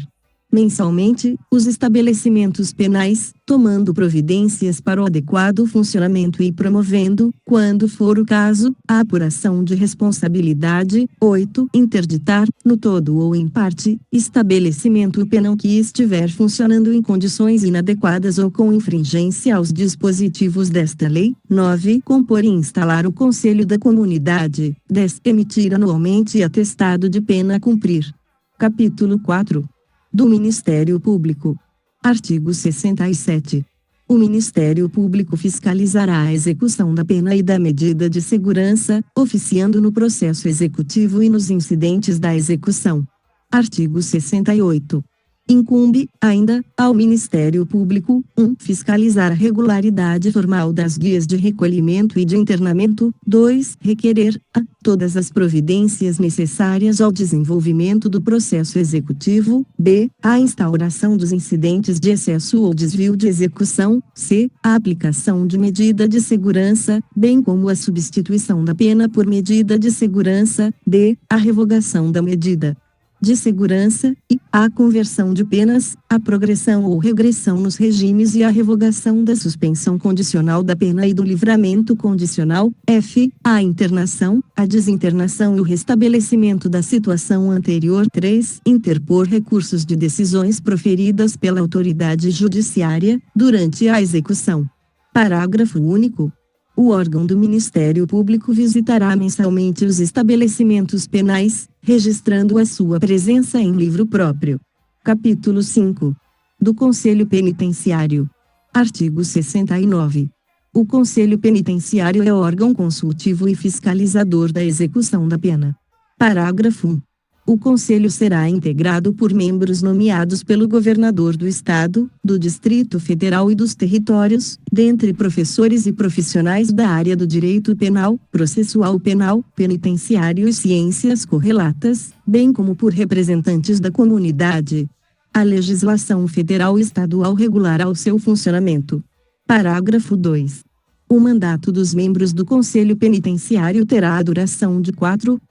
mensalmente os estabelecimentos penais, tomando providências para o adequado funcionamento e promovendo, quando for o caso, a apuração de responsabilidade. 8. Interditar, no todo ou em parte, estabelecimento penal que estiver funcionando em condições inadequadas ou com infringência aos dispositivos desta lei. 9. Compor e instalar o Conselho da Comunidade. 10. Emitir anualmente atestado de pena a cumprir. Capítulo 4. Do Ministério Público. Artigo 67. O Ministério Público fiscalizará a execução da pena e da medida de segurança, oficiando no processo executivo e nos incidentes da execução. Artigo 68. Incumbe, ainda, ao Ministério Público, 1. Fiscalizar a regularidade formal das guias de recolhimento e de internamento. 2. Requerer, a. Todas as providências necessárias ao desenvolvimento do processo executivo. B. A instauração dos incidentes de excesso ou desvio de execução. C. A aplicação de medida de segurança, bem como a substituição da pena por medida de segurança. D. A revogação da medida de segurança, e a conversão de penas, a progressão ou regressão nos regimes e a revogação da suspensão condicional da pena e do livramento condicional. F. A internação, a desinternação e o restabelecimento da situação anterior. 3. Interpor recursos de decisões proferidas pela autoridade judiciária, durante a execução. Parágrafo único. O órgão do Ministério Público visitará mensalmente os estabelecimentos penais, registrando a sua presença em livro próprio. Capítulo 5. Do Conselho Penitenciário. Artigo 69. O Conselho Penitenciário é órgão consultivo e fiscalizador da execução da pena. Parágrafo 1. O Conselho será integrado por membros nomeados pelo Governador do Estado, do Distrito Federal e dos territórios, dentre professores e profissionais da área do direito penal, processual penal, penitenciário e ciências correlatas, bem como por representantes da comunidade. A legislação federal e estadual regulará o seu funcionamento. Parágrafo 2. O mandato dos membros do Conselho Penitenciário terá a duração de 4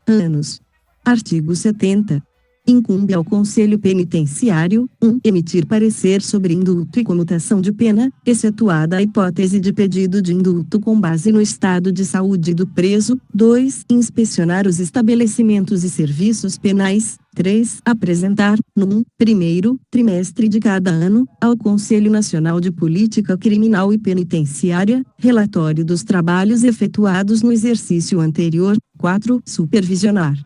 anos. Artigo 70. Incumbe ao Conselho Penitenciário, 1. Emitir parecer sobre indulto e comutação de pena, excetuada a hipótese de pedido de indulto com base no estado de saúde do preso. 2. Inspecionar os estabelecimentos e serviços penais. 3. Apresentar, no primeiro trimestre de cada ano, ao Conselho Nacional de Política Criminal e Penitenciária, relatório dos trabalhos efetuados no exercício anterior. 4. Supervisionar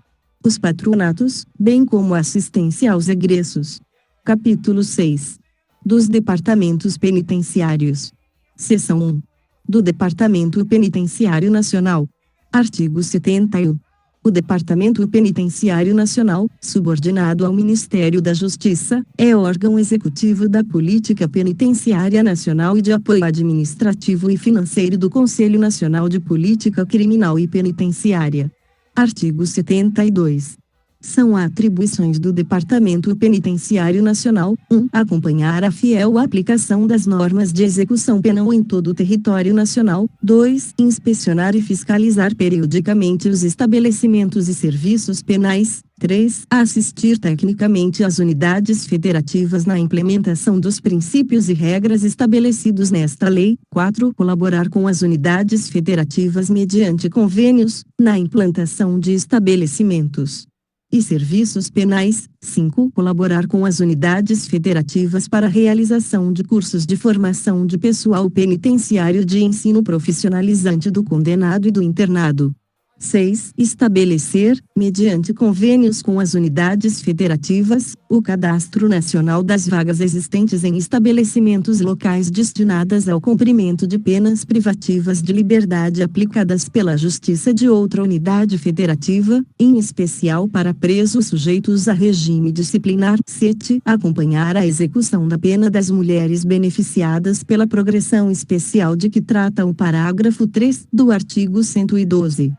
os patronatos, bem como assistência aos egressos. Capítulo 6. Dos Departamentos Penitenciários. Seção 1. Do Departamento Penitenciário Nacional. Artigo 71. O Departamento Penitenciário Nacional, subordinado ao Ministério da Justiça, é órgão executivo da Política Penitenciária Nacional e de apoio administrativo e financeiro do Conselho Nacional de Política Criminal e Penitenciária. Artigo 72. São atribuições do Departamento Penitenciário Nacional: 1. Acompanhar a fiel aplicação das normas de execução penal em todo o território nacional. 2. Inspecionar e fiscalizar periodicamente os estabelecimentos e serviços penais. 3. Assistir tecnicamente às unidades federativas na implementação dos princípios e regras estabelecidos nesta lei. 4. Colaborar com as unidades federativas mediante convênios, na implantação de estabelecimentos e serviços penais. 5. Colaborar com as unidades federativas para a realização de cursos de formação de pessoal penitenciário de ensino profissionalizante do condenado e do internado. 6. Estabelecer, mediante convênios com as unidades federativas, o Cadastro Nacional das vagas existentes em estabelecimentos locais destinadas ao cumprimento de penas privativas de liberdade aplicadas pela Justiça de outra unidade federativa, em especial para presos sujeitos a regime disciplinar. 7. Acompanhar a execução da pena das mulheres beneficiadas pela progressão especial de que trata o parágrafo 3 do artigo 112.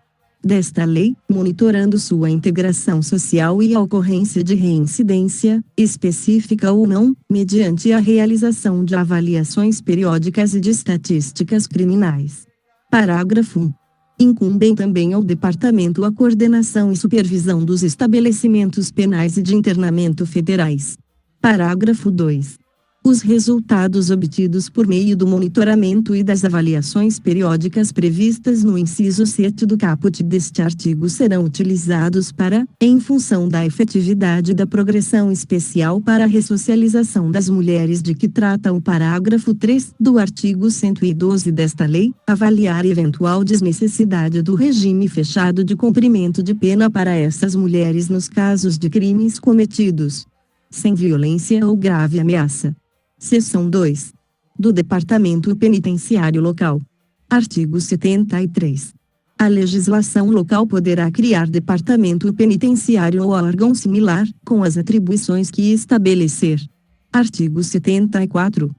Desta lei, monitorando sua integração social e a ocorrência de reincidência, específica ou não, mediante a realização de avaliações periódicas e de estatísticas criminais. Parágrafo 1. Incumbem também ao Departamento a coordenação e supervisão dos estabelecimentos penais e de internamento federais. Parágrafo 2. Os resultados obtidos por meio do monitoramento e das avaliações periódicas previstas no inciso 7 do caput deste artigo serão utilizados para, em função da efetividade da progressão especial para a ressocialização das mulheres de que trata o parágrafo 3 do artigo 112 desta lei, avaliar eventual desnecessidade do regime fechado de cumprimento de pena para essas mulheres nos casos de crimes cometidos sem violência ou grave ameaça. Seção 2. Do Departamento Penitenciário Local. Artigo 73. A legislação local poderá criar departamento penitenciário ou órgão similar, com as atribuições que estabelecer. Artigo 74.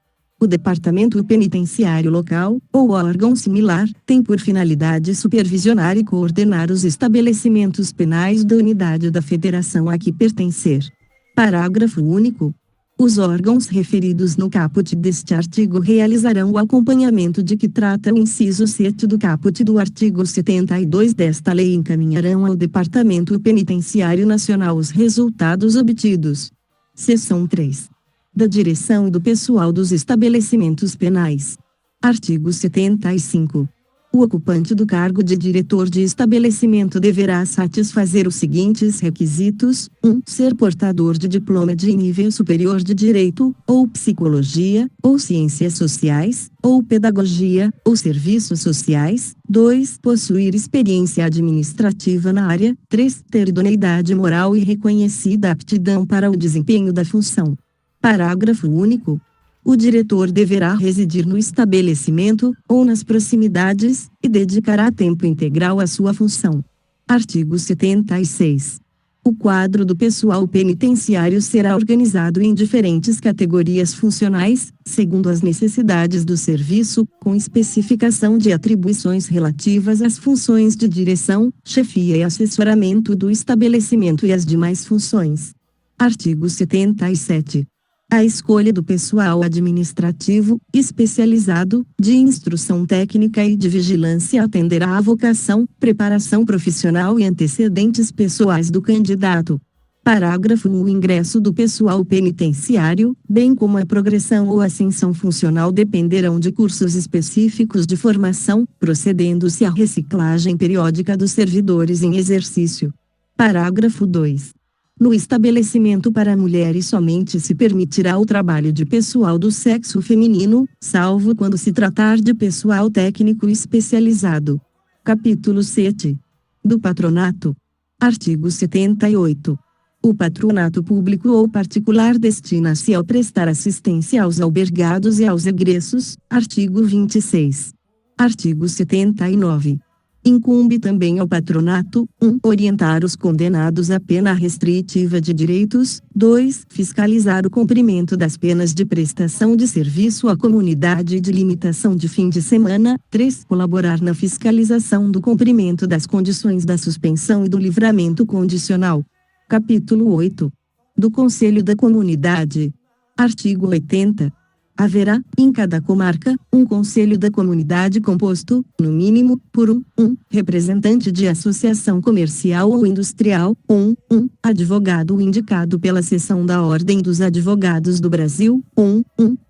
O departamento penitenciário local, ou órgão similar, tem por finalidade supervisionar e coordenar os estabelecimentos penais da unidade da federação a que pertencer. Parágrafo único. Os órgãos referidos no caput deste artigo realizarão o acompanhamento de que trata o inciso 7 do caput do artigo 72 desta lei e encaminharão ao Departamento Penitenciário Nacional os resultados obtidos. Seção 3. Da direção e do pessoal dos estabelecimentos penais. Artigo 75. O ocupante do cargo de diretor de estabelecimento deverá satisfazer os seguintes requisitos: 1. Ser portador de diploma de nível superior de Direito, ou Psicologia, ou Ciências Sociais, ou Pedagogia, ou Serviços Sociais. 2. Possuir experiência administrativa na área. 3. Ter idoneidade moral e reconhecida aptidão para o desempenho da função. Parágrafo único. O diretor deverá residir no estabelecimento, ou nas proximidades, e dedicará tempo integral à sua função. Artigo 76. O quadro do pessoal penitenciário será organizado em diferentes categorias funcionais, segundo as necessidades do serviço, com especificação de atribuições relativas às funções de direção, chefia e assessoramento do estabelecimento e as demais funções. Artigo 77. A escolha do pessoal administrativo, especializado, de instrução técnica e de vigilância atenderá à vocação, preparação profissional e antecedentes pessoais do candidato. Parágrafo 1. O ingresso do pessoal penitenciário, bem como a progressão ou ascensão funcional dependerão de cursos específicos de formação, procedendo-se à reciclagem periódica dos servidores em exercício. Parágrafo 2. No estabelecimento para mulheres somente se permitirá o trabalho de pessoal do sexo feminino, salvo quando se tratar de pessoal técnico especializado. Capítulo 7. Do patronato. Artigo 78. O patronato público ou particular destina-se ao prestar assistência aos albergados e aos egressos. Artigo 26. Artigo 79. Incumbe também ao patronato: 1. Orientar os condenados à pena restritiva de direitos. 2. Fiscalizar o cumprimento das penas de prestação de serviço à comunidade e de limitação de fim de semana. 3. Colaborar na fiscalização do cumprimento das condições da suspensão e do livramento condicional. Capítulo 8. Do Conselho da Comunidade. Artigo 80. Haverá, em cada comarca, um Conselho da Comunidade composto, no mínimo, por um representante de associação comercial ou industrial, um advogado indicado pela Seção da Ordem dos Advogados do Brasil, um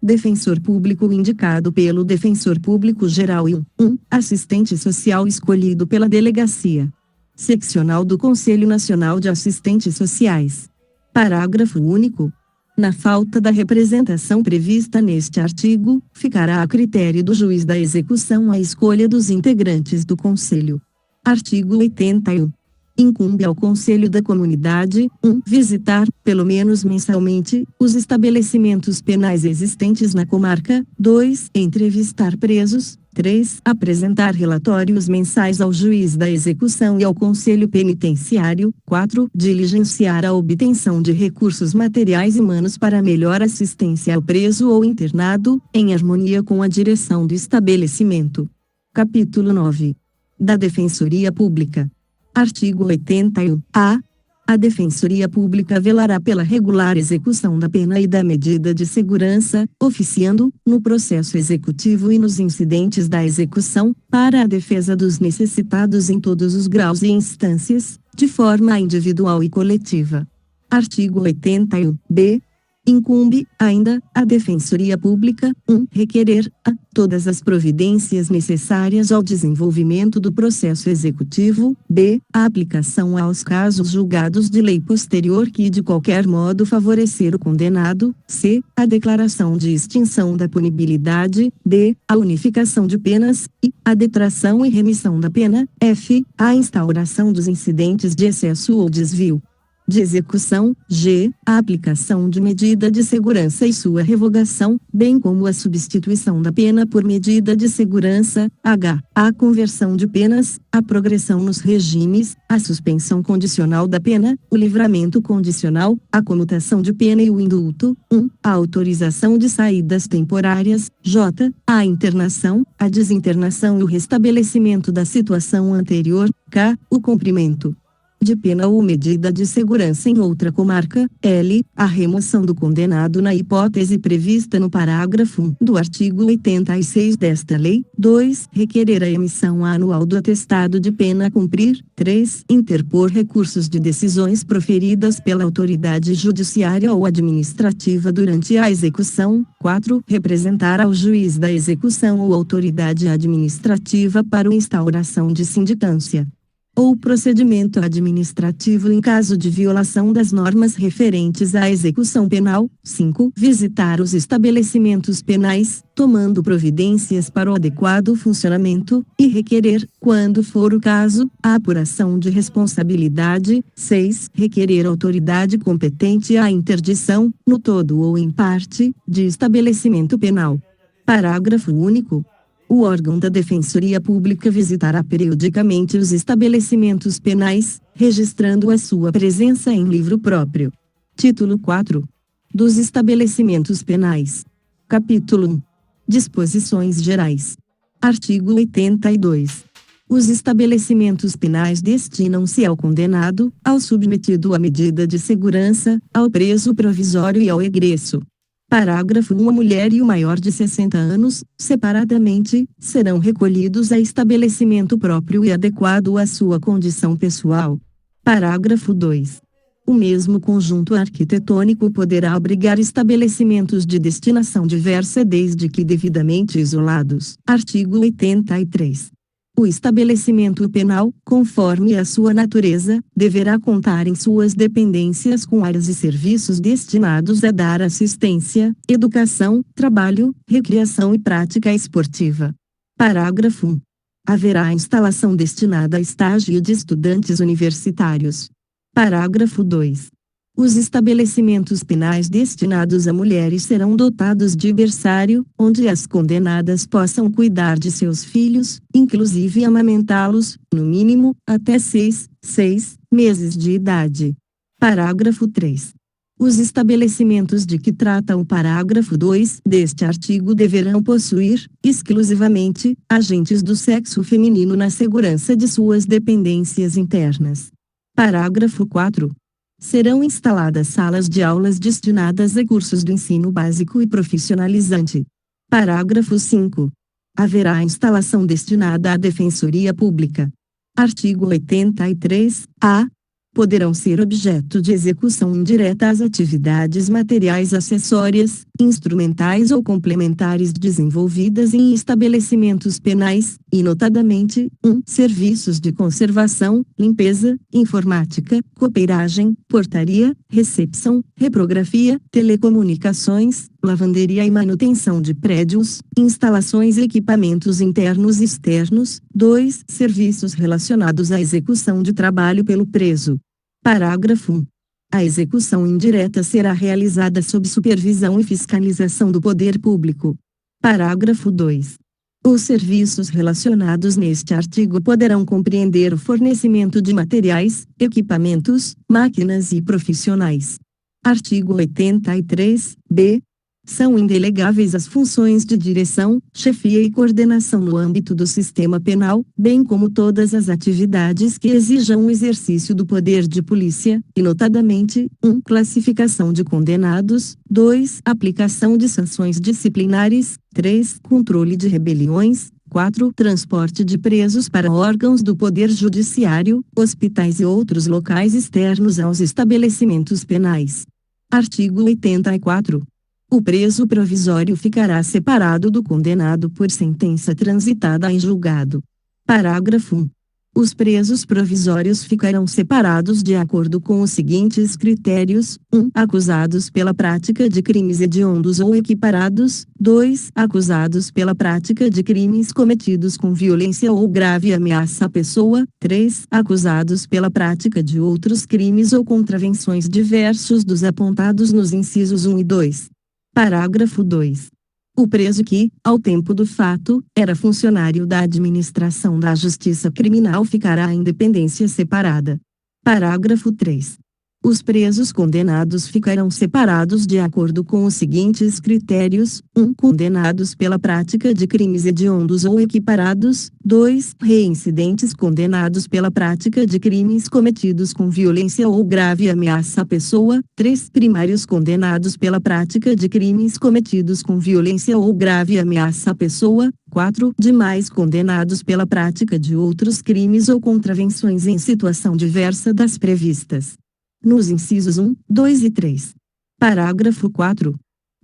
defensor público indicado pelo Defensor Público Geral e um assistente social escolhido pela Delegacia Seccional do Conselho Nacional de Assistentes Sociais. Parágrafo único. Na falta da representação prevista neste artigo, ficará a critério do juiz da execução a escolha dos integrantes do Conselho. Artigo 81. Incumbe ao Conselho da Comunidade: 1. Visitar, pelo menos mensalmente, os estabelecimentos penais existentes na comarca. 2. Entrevistar presos. 3. Apresentar relatórios mensais ao juiz da execução e ao Conselho Penitenciário. 4. Diligenciar a obtenção de recursos materiais e humanos para melhor assistência ao preso ou internado, em harmonia com a direção do estabelecimento. Capítulo 9. Da Defensoria Pública. Artigo 81-A. A Defensoria Pública velará pela regular execução da pena e da medida de segurança, oficiando, no processo executivo e nos incidentes da execução, para a defesa dos necessitados em todos os graus e instâncias, de forma individual e coletiva. Artigo 81-B. Incumbe, ainda, à Defensoria Pública: 1. Requerer, todas as providências necessárias ao desenvolvimento do processo executivo. B. A aplicação aos casos julgados de lei posterior que de qualquer modo favorecer o condenado. C. A declaração de extinção da punibilidade. D. A unificação de penas. E. A detração e remissão da pena. F. A instauração dos incidentes de excesso ou desvio de execução, g. a aplicação de medida de segurança e sua revogação, bem como a substituição da pena por medida de segurança, h. a conversão de penas, a progressão nos regimes, a suspensão condicional da pena, o livramento condicional, a comutação de pena e o indulto, a autorização de saídas temporárias, j. a internação, a desinternação e o restabelecimento da situação anterior, k. o cumprimento de pena ou medida de segurança em outra comarca, L. a remoção do condenado na hipótese prevista no parágrafo 1 do artigo 86 desta lei, 2. requerer a emissão anual do atestado de pena a cumprir, 3. interpor recursos de decisões proferidas pela autoridade judiciária ou administrativa durante a execução, 4. representar ao juiz da execução ou autoridade administrativa para a instauração de sindicância ou procedimento administrativo em caso de violação das normas referentes à execução penal. 5. Visitar os estabelecimentos penais, tomando providências para o adequado funcionamento, e requerer, quando for o caso, a apuração de responsabilidade. 6. Requerer autoridade competente a interdição, no todo ou em parte, de estabelecimento penal. Parágrafo único. O órgão da Defensoria Pública visitará periodicamente os estabelecimentos penais, registrando a sua presença em livro próprio. Título 4. Dos estabelecimentos penais. Capítulo 1. Disposições gerais. Artigo 82. Os estabelecimentos penais destinam-se ao condenado, ao submetido à medida de segurança, ao preso provisório e ao egresso. Parágrafo 1. A mulher e o maior de 60 anos, separadamente, serão recolhidos a estabelecimento próprio e adequado à sua condição pessoal. Parágrafo 2. O mesmo conjunto arquitetônico poderá abrigar estabelecimentos de destinação diversa desde que devidamente isolados. Artigo 83. O estabelecimento penal, conforme a sua natureza, deverá contar em suas dependências com áreas e serviços destinados a dar assistência, educação, trabalho, recreação e prática esportiva. Parágrafo 1. Haverá instalação destinada a estágio de estudantes universitários. Parágrafo 2. Os estabelecimentos penais destinados a mulheres serão dotados de berçário, onde as condenadas possam cuidar de seus filhos, inclusive amamentá-los, no mínimo, até 6 meses de idade. Parágrafo 3. Os estabelecimentos de que trata o parágrafo 2 deste artigo deverão possuir, exclusivamente, agentes do sexo feminino na segurança de suas dependências internas. Parágrafo 4. Serão instaladas salas de aulas destinadas a cursos do ensino básico e profissionalizante. Parágrafo 5. Haverá instalação destinada à Defensoria Pública. Artigo 83-A. Poderão ser objeto de execução indireta as atividades materiais acessórias, instrumentais ou complementares desenvolvidas em estabelecimentos penais, e notadamente, 1. Serviços de conservação, limpeza, informática, copeiragem, portaria, recepção, reprografia, telecomunicações, lavanderia e manutenção de prédios, instalações e equipamentos internos e externos. 2. Serviços relacionados à execução de trabalho pelo preso. Parágrafo 1. A execução indireta será realizada sob supervisão e fiscalização do poder público. Parágrafo 2. Os serviços relacionados neste artigo poderão compreender o fornecimento de materiais, equipamentos, máquinas e profissionais. Artigo 83-B. São indelegáveis as funções de direção, chefia e coordenação no âmbito do sistema penal, bem como todas as atividades que exijam o exercício do poder de polícia, e notadamente, 1. Classificação de condenados, 2. Aplicação de sanções disciplinares, 3. Controle de rebeliões, 4. Transporte de presos para órgãos do Poder Judiciário, hospitais e outros locais externos aos estabelecimentos penais. Artigo 84. O preso provisório ficará separado do condenado por sentença transitada em julgado. Parágrafo 1. Os presos provisórios ficarão separados de acordo com os seguintes critérios: 1. Acusados pela prática de crimes hediondos ou equiparados. 2. Acusados pela prática de crimes cometidos com violência ou grave ameaça à pessoa. 3. Acusados pela prática de outros crimes ou contravenções diversos dos apontados nos incisos 1 e 2. Parágrafo 2. O preso que, ao tempo do fato, era funcionário da administração da Justiça Criminal ficará em dependência separada. Parágrafo 3. Os presos condenados ficarão separados de acordo com os seguintes critérios: 1. Condenados pela prática de crimes hediondos ou equiparados. 2. Reincidentes condenados pela prática de crimes cometidos com violência ou grave ameaça à pessoa. 3. Primários condenados pela prática de crimes cometidos com violência ou grave ameaça à pessoa. 4. Demais condenados pela prática de outros crimes ou contravenções em situação diversa das previstas nos incisos 1, 2 e 3. Parágrafo 4.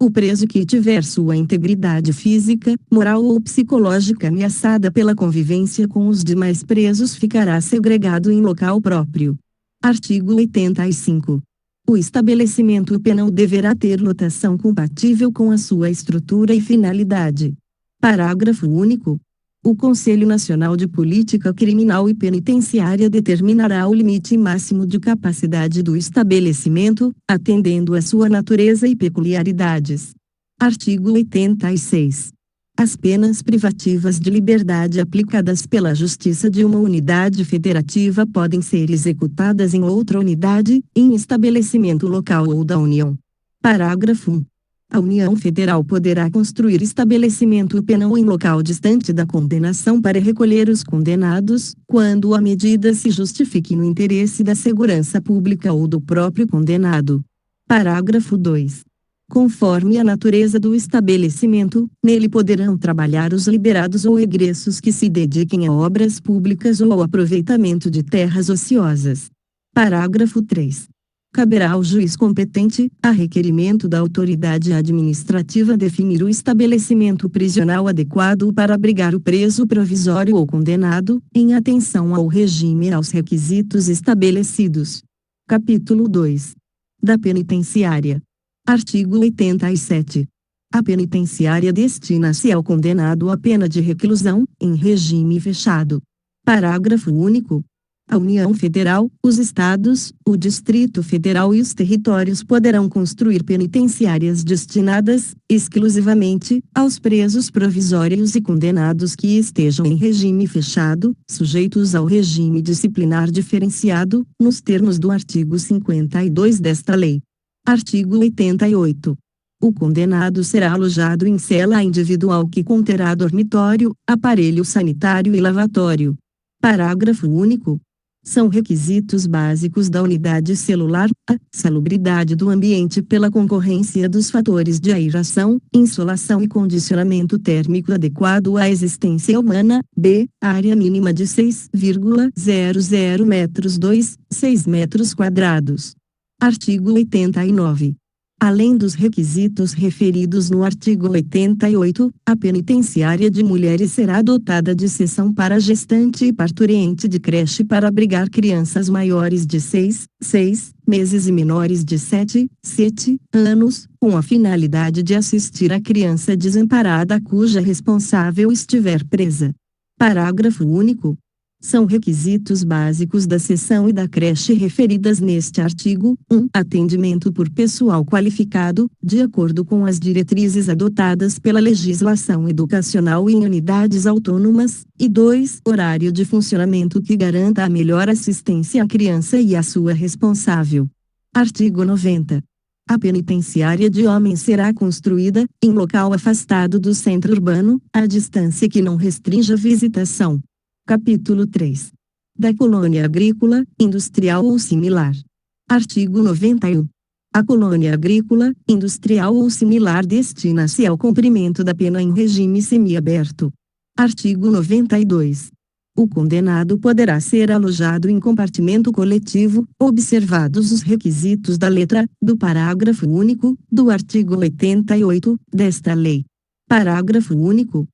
O preso que tiver sua integridade física, moral ou psicológica ameaçada pela convivência com os demais presos ficará segregado em local próprio. Artigo 85. O estabelecimento penal deverá ter lotação compatível com a sua estrutura e finalidade. Parágrafo único. O Conselho Nacional de Política Criminal e Penitenciária determinará o limite máximo de capacidade do estabelecimento, atendendo à sua natureza e peculiaridades. Artigo 86. As penas privativas de liberdade aplicadas pela Justiça de uma unidade federativa podem ser executadas em outra unidade, em estabelecimento local ou da União. Parágrafo 1. A União Federal poderá construir estabelecimento penal em local distante da condenação para recolher os condenados, quando a medida se justifique no interesse da segurança pública ou do próprio condenado. Parágrafo 2. Conforme a natureza do estabelecimento, nele poderão trabalhar os liberados ou egressos que se dediquem a obras públicas ou ao aproveitamento de terras ociosas. Parágrafo 3. Caberá ao juiz competente, a requerimento da autoridade administrativa, definir o estabelecimento prisional adequado para abrigar o preso provisório ou condenado, em atenção ao regime e aos requisitos estabelecidos. Capítulo 2. Da penitenciária. Artigo 87. A penitenciária destina-se ao condenado a pena de reclusão, em regime fechado. Parágrafo único. A União Federal, os Estados, o Distrito Federal e os territórios poderão construir penitenciárias destinadas, exclusivamente, aos presos provisórios e condenados que estejam em regime fechado, sujeitos ao regime disciplinar diferenciado, nos termos do artigo 52 desta lei. Artigo 88. O condenado será alojado em cela individual que conterá dormitório, aparelho sanitário e lavatório. Parágrafo único. São requisitos básicos da unidade celular: a salubridade do ambiente pela concorrência dos fatores de aeração, insolação e condicionamento térmico adequado à existência humana; b. Área mínima de 6,00 metros 6 metros quadrados. Artigo 89. Além dos requisitos referidos no artigo 88, a penitenciária de mulheres será dotada de seção para gestante e parturiente de creche para abrigar crianças maiores de 6 meses e menores de 7 anos, com a finalidade de assistir a criança desamparada cuja responsável estiver presa. Parágrafo único. São requisitos básicos da seção e da creche referidas neste artigo: 1. Atendimento por pessoal qualificado, de acordo com as diretrizes adotadas pela legislação educacional em unidades autônomas, e 2. Horário de funcionamento que garanta a melhor assistência à criança e à sua responsável. Artigo 90. A penitenciária de homens será construída, em local afastado do centro urbano, à distância que não restrinja a visitação. Capítulo 3. Da colônia agrícola, industrial ou similar. Artigo 91. A colônia agrícola, industrial ou similar destina-se ao cumprimento da pena em regime semiaberto. Artigo 92. O condenado poderá ser alojado em compartimento coletivo, observados os requisitos da letra do parágrafo único do artigo 88 desta lei. Parágrafo único.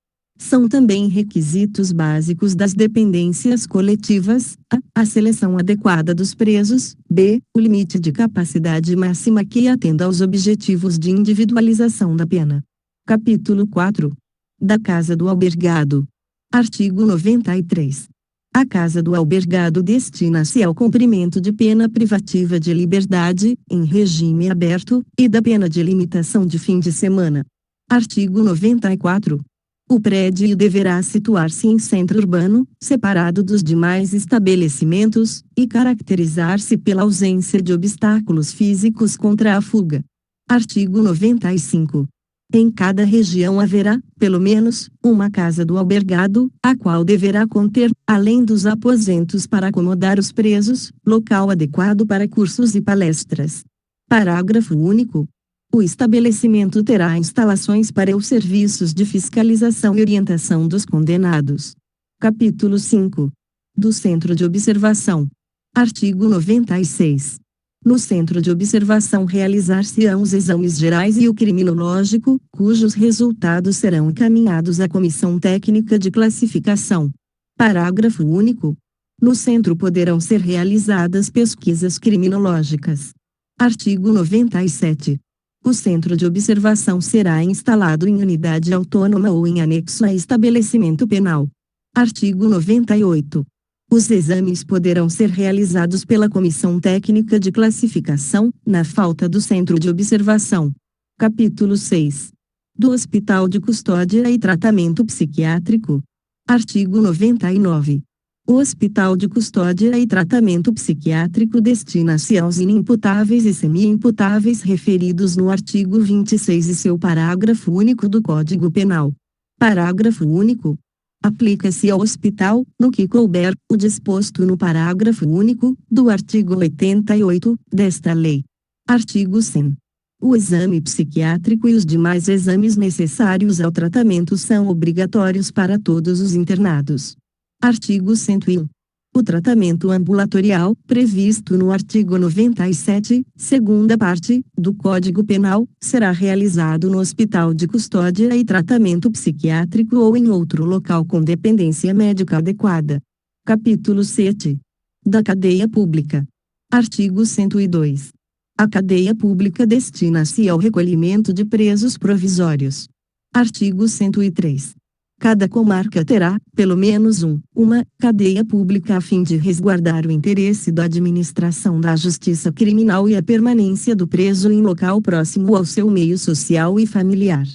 São também requisitos básicos das dependências coletivas: a seleção adequada dos presos, b. o limite de capacidade máxima que atenda aos objetivos de individualização da pena. Capítulo 4. Da Casa do Albergado. Artigo 93. A Casa do Albergado destina-se ao cumprimento de pena privativa de liberdade, em regime aberto, e da pena de limitação de fim de semana. Artigo 94. O prédio deverá situar-se em centro urbano, separado dos demais estabelecimentos, e caracterizar-se pela ausência de obstáculos físicos contra a fuga. Artigo 95. Em cada região haverá, pelo menos, uma casa do albergado, a qual deverá conter, além dos aposentos para acomodar os presos, local adequado para cursos e palestras. Parágrafo único. O estabelecimento terá instalações para os serviços de fiscalização e orientação dos condenados. Capítulo 5. Do Centro de Observação. Artigo 96. No Centro de Observação realizar-se-ão os exames gerais e o criminológico, cujos resultados serão encaminhados à Comissão Técnica de Classificação. Parágrafo único. No centro poderão ser realizadas pesquisas criminológicas. Artigo 97. O Centro de Observação será instalado em unidade autônoma ou em anexo a estabelecimento penal. Artigo 98. Os exames poderão ser realizados pela Comissão Técnica de Classificação, na falta do Centro de Observação. Capítulo 6. Do Hospital de Custódia e Tratamento Psiquiátrico. Artigo 99. O Hospital de Custódia e Tratamento Psiquiátrico destina-se aos inimputáveis e semi-imputáveis referidos no artigo 26 e seu parágrafo único do Código Penal. Parágrafo único. Aplica-se ao hospital, no que couber, o disposto no parágrafo único, do artigo 88, desta lei. Artigo 100. O exame psiquiátrico e os demais exames necessários ao tratamento são obrigatórios para todos os internados. Artigo 101. O tratamento ambulatorial, previsto no artigo 97, segunda parte, do Código Penal, será realizado no Hospital de Custódia e Tratamento Psiquiátrico ou em outro local com dependência médica adequada. Capítulo 7. Da Cadeia Pública. Artigo 102. A cadeia pública destina-se ao recolhimento de presos provisórios. Artigo 103. Cada comarca terá, pelo menos uma cadeia pública a fim de resguardar o interesse da administração da justiça criminal e a permanência do preso em local próximo ao seu meio social e familiar.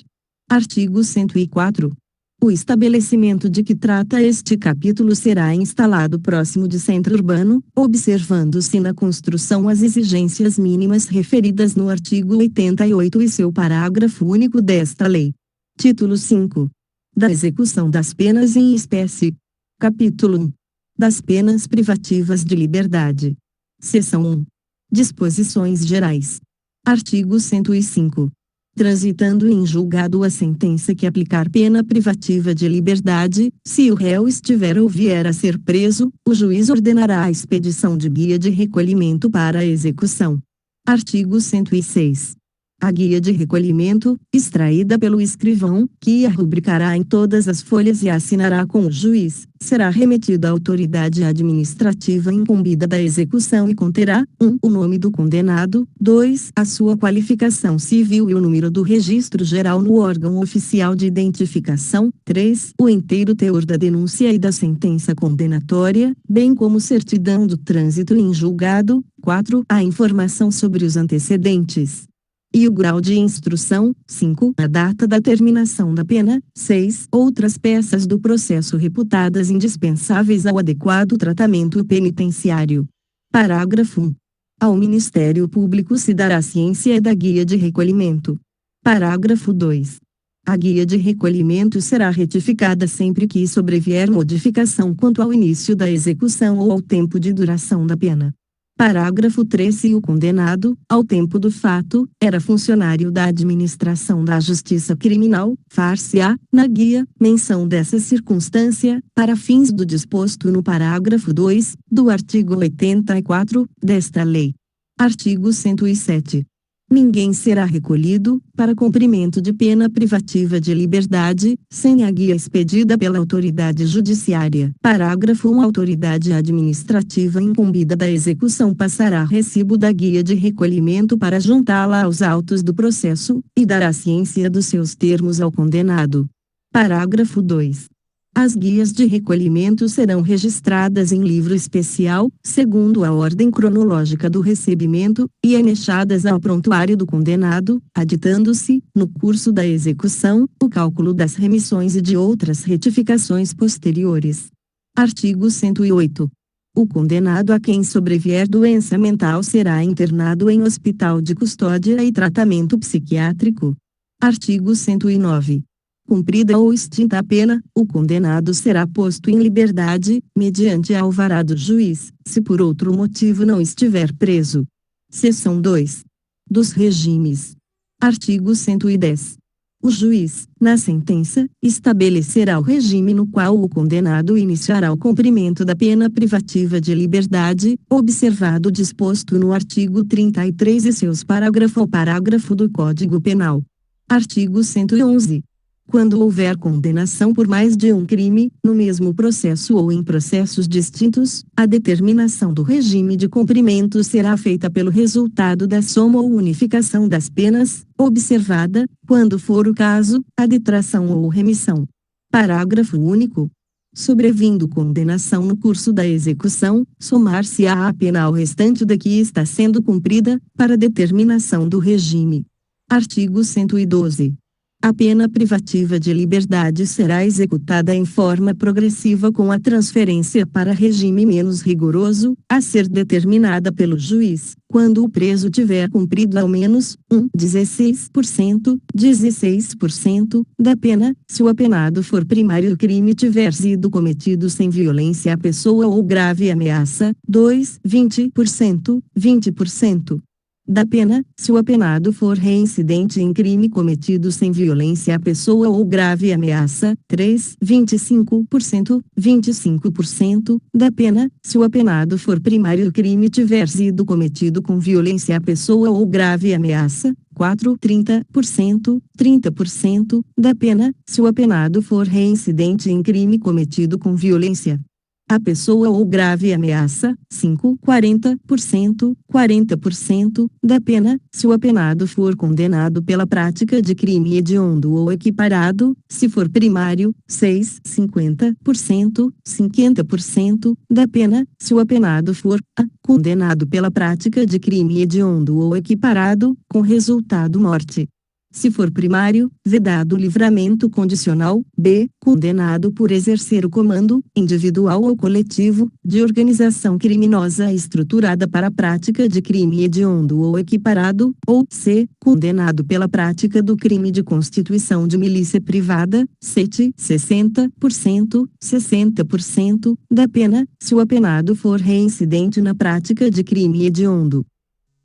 Artigo 104. O estabelecimento de que trata este capítulo será instalado próximo de centro urbano, observando-se na construção as exigências mínimas referidas no artigo 88 e seu parágrafo único desta lei. Título 5. Da execução das penas em espécie. Capítulo 1. Das penas privativas de liberdade. Seção 1. Disposições gerais. Artigo 105. Transitando em julgado a sentença que aplicar pena privativa de liberdade, se o réu estiver ou vier a ser preso, o juiz ordenará a expedição de guia de recolhimento para a execução. Artigo 106. A guia de recolhimento, extraída pelo escrivão, que a rubricará em todas as folhas e assinará com o juiz, será remetida à autoridade administrativa incumbida da execução e conterá: 1. O nome do condenado, 2. A sua qualificação civil e o número do registro geral no órgão oficial de identificação, 3. O inteiro teor da denúncia e da sentença condenatória, bem como certidão do trânsito em julgado, 4. A informação sobre os antecedentes e o grau de instrução, 5. A data da terminação da pena, 6. Outras peças do processo reputadas indispensáveis ao adequado tratamento penitenciário. Parágrafo 1. Ao Ministério Público se dará ciência da guia de recolhimento. Parágrafo 2. A guia de recolhimento será retificada sempre que sobrevier modificação quanto ao início da execução ou ao tempo de duração da pena. Parágrafo 3. Se o condenado, ao tempo do fato, era funcionário da administração da Justiça Criminal, far-se-á, na guia, menção dessa circunstância, para fins do disposto no parágrafo 2, do artigo 84, desta lei. Artigo 107. Ninguém será recolhido, para cumprimento de pena privativa de liberdade, sem a guia expedida pela autoridade judiciária. Parágrafo 1. A autoridade administrativa incumbida da execução passará recibo da guia de recolhimento para juntá-la aos autos do processo, e dará ciência dos seus termos ao condenado. Parágrafo 2. As guias de recolhimento serão registradas em livro especial, segundo a ordem cronológica do recebimento, e anexadas ao prontuário do condenado, aditando-se, no curso da execução, o cálculo das remissões e de outras retificações posteriores. Artigo 108. O condenado a quem sobrevier doença mental será internado em hospital de custódia e tratamento psiquiátrico. Artigo 109. Cumprida ou extinta a pena, o condenado será posto em liberdade, mediante alvará do juiz, se por outro motivo não estiver preso. Seção 2. Dos regimes. Artigo 110. O juiz, na sentença, estabelecerá o regime no qual o condenado iniciará o cumprimento da pena privativa de liberdade, observado o disposto no artigo 33 e seus parágrafo ou parágrafo do Código Penal. Artigo 111. Quando houver condenação por mais de um crime, no mesmo processo ou em processos distintos, a determinação do regime de cumprimento será feita pelo resultado da soma ou unificação das penas, observada, quando for o caso, a detração ou remissão. Parágrafo único. Sobrevindo condenação no curso da execução, somar-se-á a pena ao restante da que está sendo cumprida, para determinação do regime. Artigo 112. A pena privativa de liberdade será executada em forma progressiva com a transferência para regime menos rigoroso, a ser determinada pelo juiz, quando o preso tiver cumprido ao menos 16% da pena, se o apenado for primário e o crime tiver sido cometido sem violência à pessoa ou grave ameaça, 20% da pena, se o apenado for reincidente em crime cometido sem violência à pessoa ou grave ameaça, 25% da pena, se o apenado for primário e o crime tiver sido cometido com violência à pessoa ou grave ameaça, 30% da pena, se o apenado for reincidente em crime cometido com violência a pessoa ou grave ameaça, 40% da pena, se o apenado for condenado pela prática de crime hediondo ou equiparado, se for primário, 50% da pena, se o apenado for condenado pela prática de crime hediondo ou equiparado, com resultado morte. Se for primário, vedado livramento condicional, b. condenado por exercer o comando, individual ou coletivo, de organização criminosa estruturada para a prática de crime hediondo ou equiparado, ou c. condenado pela prática do crime de constituição de milícia privada, 60% da pena, se o apenado for reincidente na prática de crime hediondo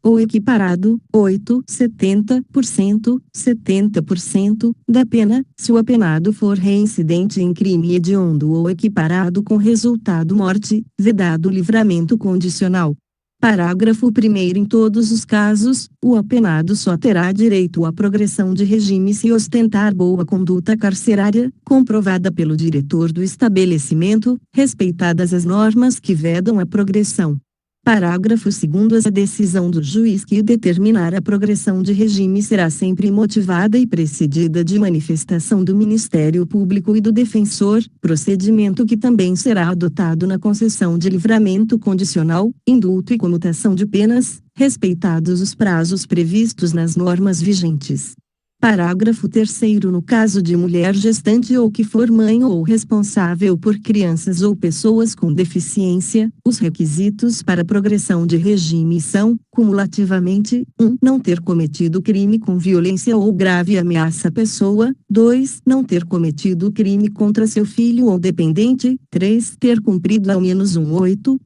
ou equiparado, 70% da pena, se o apenado for reincidente em crime hediondo ou equiparado com resultado morte, vedado livramento condicional. Parágrafo 1º. Em todos os casos, o apenado só terá direito à progressão de regime se ostentar boa conduta carcerária, comprovada pelo diretor do estabelecimento, respeitadas as normas que vedam a progressão. Parágrafo 2º. A decisão do juiz que determinar a progressão de regime será sempre motivada e precedida de manifestação do Ministério Público e do defensor, procedimento que também será adotado na concessão de livramento condicional, indulto e comutação de penas, respeitados os prazos previstos nas normas vigentes. Parágrafo 3º. No caso de mulher gestante ou que for mãe ou responsável por crianças ou pessoas com deficiência, os requisitos para progressão de regime são, cumulativamente, 1. Não ter cometido crime com violência ou grave ameaça à pessoa, 2. Não ter cometido crime contra seu filho ou dependente, 3. Ter cumprido ao menos um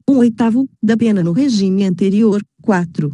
oitavo da pena no regime anterior, 4.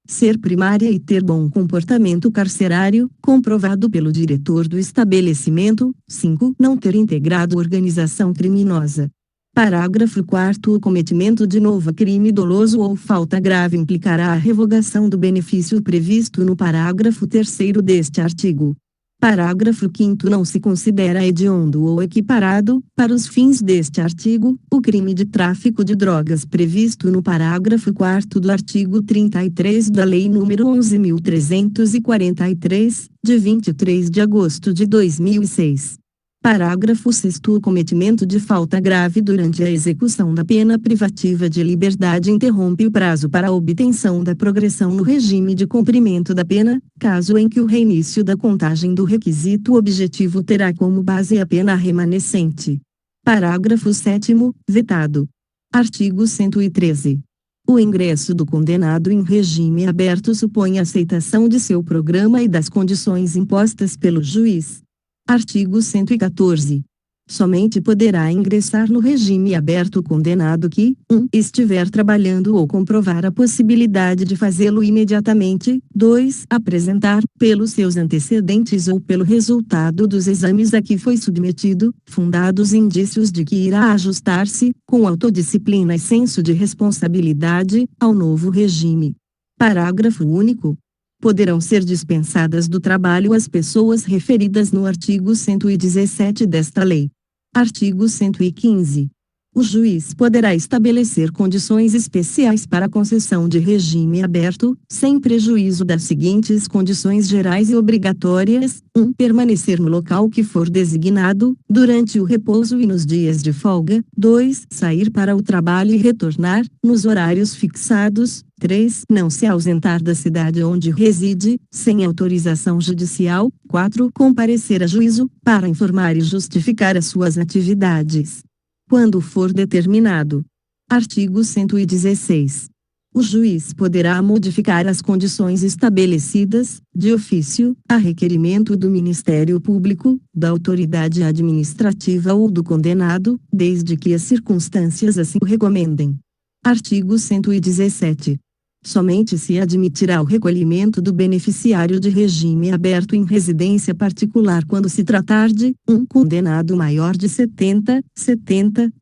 Ser primária e ter bom comportamento carcerário, comprovado pelo diretor do estabelecimento, 5. Não ter integrado organização criminosa. Parágrafo 4º. O cometimento de novo crime doloso ou falta grave implicará a revogação do benefício previsto no parágrafo 3º deste artigo. Parágrafo 5º. Não se considera hediondo ou equiparado, para os fins deste artigo, o crime de tráfico de drogas previsto no parágrafo 4º do artigo 33 da Lei nº 11.343, de 23 de agosto de 2006. Parágrafo 6º. O cometimento de falta grave durante a execução da pena privativa de liberdade interrompe o prazo para a obtenção da progressão no regime de cumprimento da pena, caso em que o reinício da contagem do requisito objetivo terá como base a pena remanescente. Parágrafo 7º. Vetado. Artigo 113. O ingresso do condenado em regime aberto supõe aceitação de seu programa e das condições impostas pelo juiz. Artigo 114. Somente poderá ingressar no regime aberto o condenado que, 1. estiver trabalhando ou comprovar a possibilidade de fazê-lo imediatamente, 2. apresentar, pelos seus antecedentes ou pelo resultado dos exames a que foi submetido, fundados indícios de que irá ajustar-se, com autodisciplina e senso de responsabilidade, ao novo regime. Parágrafo único. Poderão ser dispensadas do trabalho as pessoas referidas no artigo 117 desta lei. Artigo 115. O juiz poderá estabelecer condições especiais para a concessão de regime aberto, sem prejuízo das seguintes condições gerais e obrigatórias: 1. Permanecer no local que for designado, durante o repouso e nos dias de folga. 2. Sair para o trabalho e retornar, nos horários fixados. 3. Não se ausentar da cidade onde reside, sem autorização judicial. 4. Comparecer a juízo, para informar e justificar as suas atividades, quando for determinado. Artigo 116. O juiz poderá modificar as condições estabelecidas, de ofício, a requerimento do Ministério Público, da autoridade administrativa ou do condenado, desde que as circunstâncias assim o recomendem. Artigo 117. Somente se admitirá o recolhimento do beneficiário de regime aberto em residência particular quando se tratar de 1. Condenado maior de 70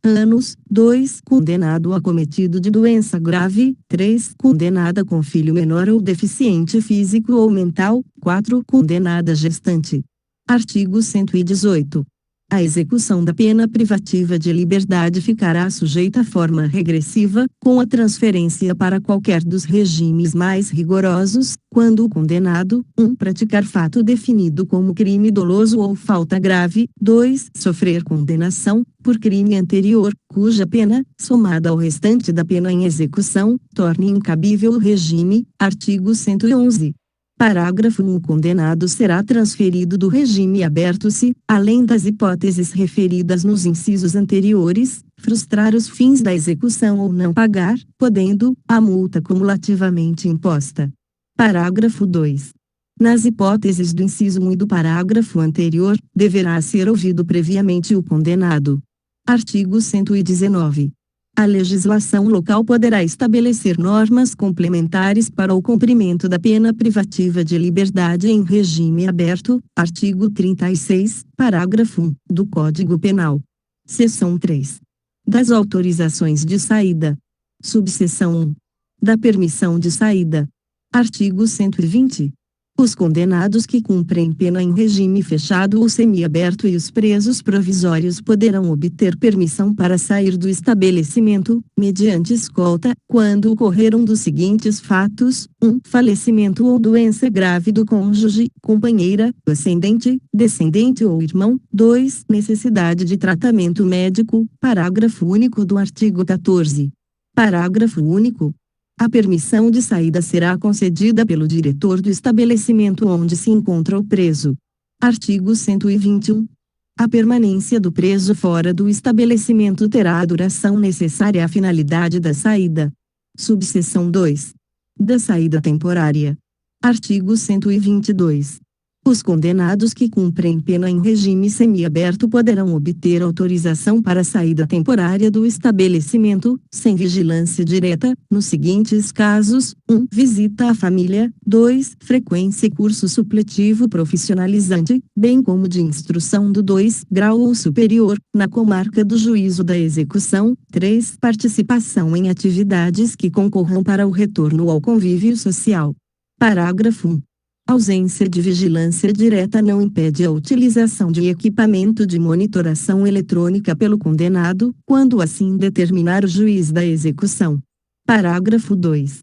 anos. 2. Condenado acometido de doença grave. 3. Condenada com filho menor ou deficiente físico ou mental. 4. Condenada gestante. Artigo 118. A execução da pena privativa de liberdade ficará sujeita à forma regressiva, com a transferência para qualquer dos regimes mais rigorosos, quando o condenado, 1. praticar fato definido como crime doloso ou falta grave. 2. Sofrer condenação, por crime anterior, cuja pena, somada ao restante da pena em execução, torne incabível o regime. Artigo 111. Parágrafo 1. O condenado será transferido do regime aberto se, além das hipóteses referidas nos incisos anteriores, frustrar os fins da execução ou não pagar, podendo, a multa cumulativamente imposta. Parágrafo 2. Nas hipóteses do inciso 1 e do parágrafo anterior, deverá ser ouvido previamente o condenado. Artigo 119. A legislação local poderá estabelecer normas complementares para o cumprimento da pena privativa de liberdade em regime aberto. Artigo 36, parágrafo 1, do Código Penal. Seção 3. Das autorizações de saída. Subseção 1. Da permissão de saída. Artigo 120. Os condenados que cumprem pena em regime fechado ou semiaberto e os presos provisórios poderão obter permissão para sair do estabelecimento, mediante escolta, quando ocorrer um dos seguintes fatos: 1. Falecimento ou doença grave do cônjuge, companheira, ascendente, descendente ou irmão. 2. Necessidade de tratamento médico. Parágrafo único do artigo 14. Parágrafo único. A permissão de saída será concedida pelo diretor do estabelecimento onde se encontra o preso. Artigo 121. A permanência do preso fora do estabelecimento terá a duração necessária à finalidade da saída. Subseção 2. Da saída temporária. Artigo 122. Os condenados que cumprem pena em regime semiaberto poderão obter autorização para saída temporária do estabelecimento, sem vigilância direta, nos seguintes casos: 1. Visita à família. 2. Frequência e curso supletivo profissionalizante, bem como de instrução do 2 grau ou superior, na comarca do juízo da execução. 3. Participação em atividades que concorram para o retorno ao convívio social. Parágrafo 1. Ausência de vigilância direta não impede a utilização de equipamento de monitoração eletrônica pelo condenado, quando assim determinar o juiz da execução. Parágrafo 2.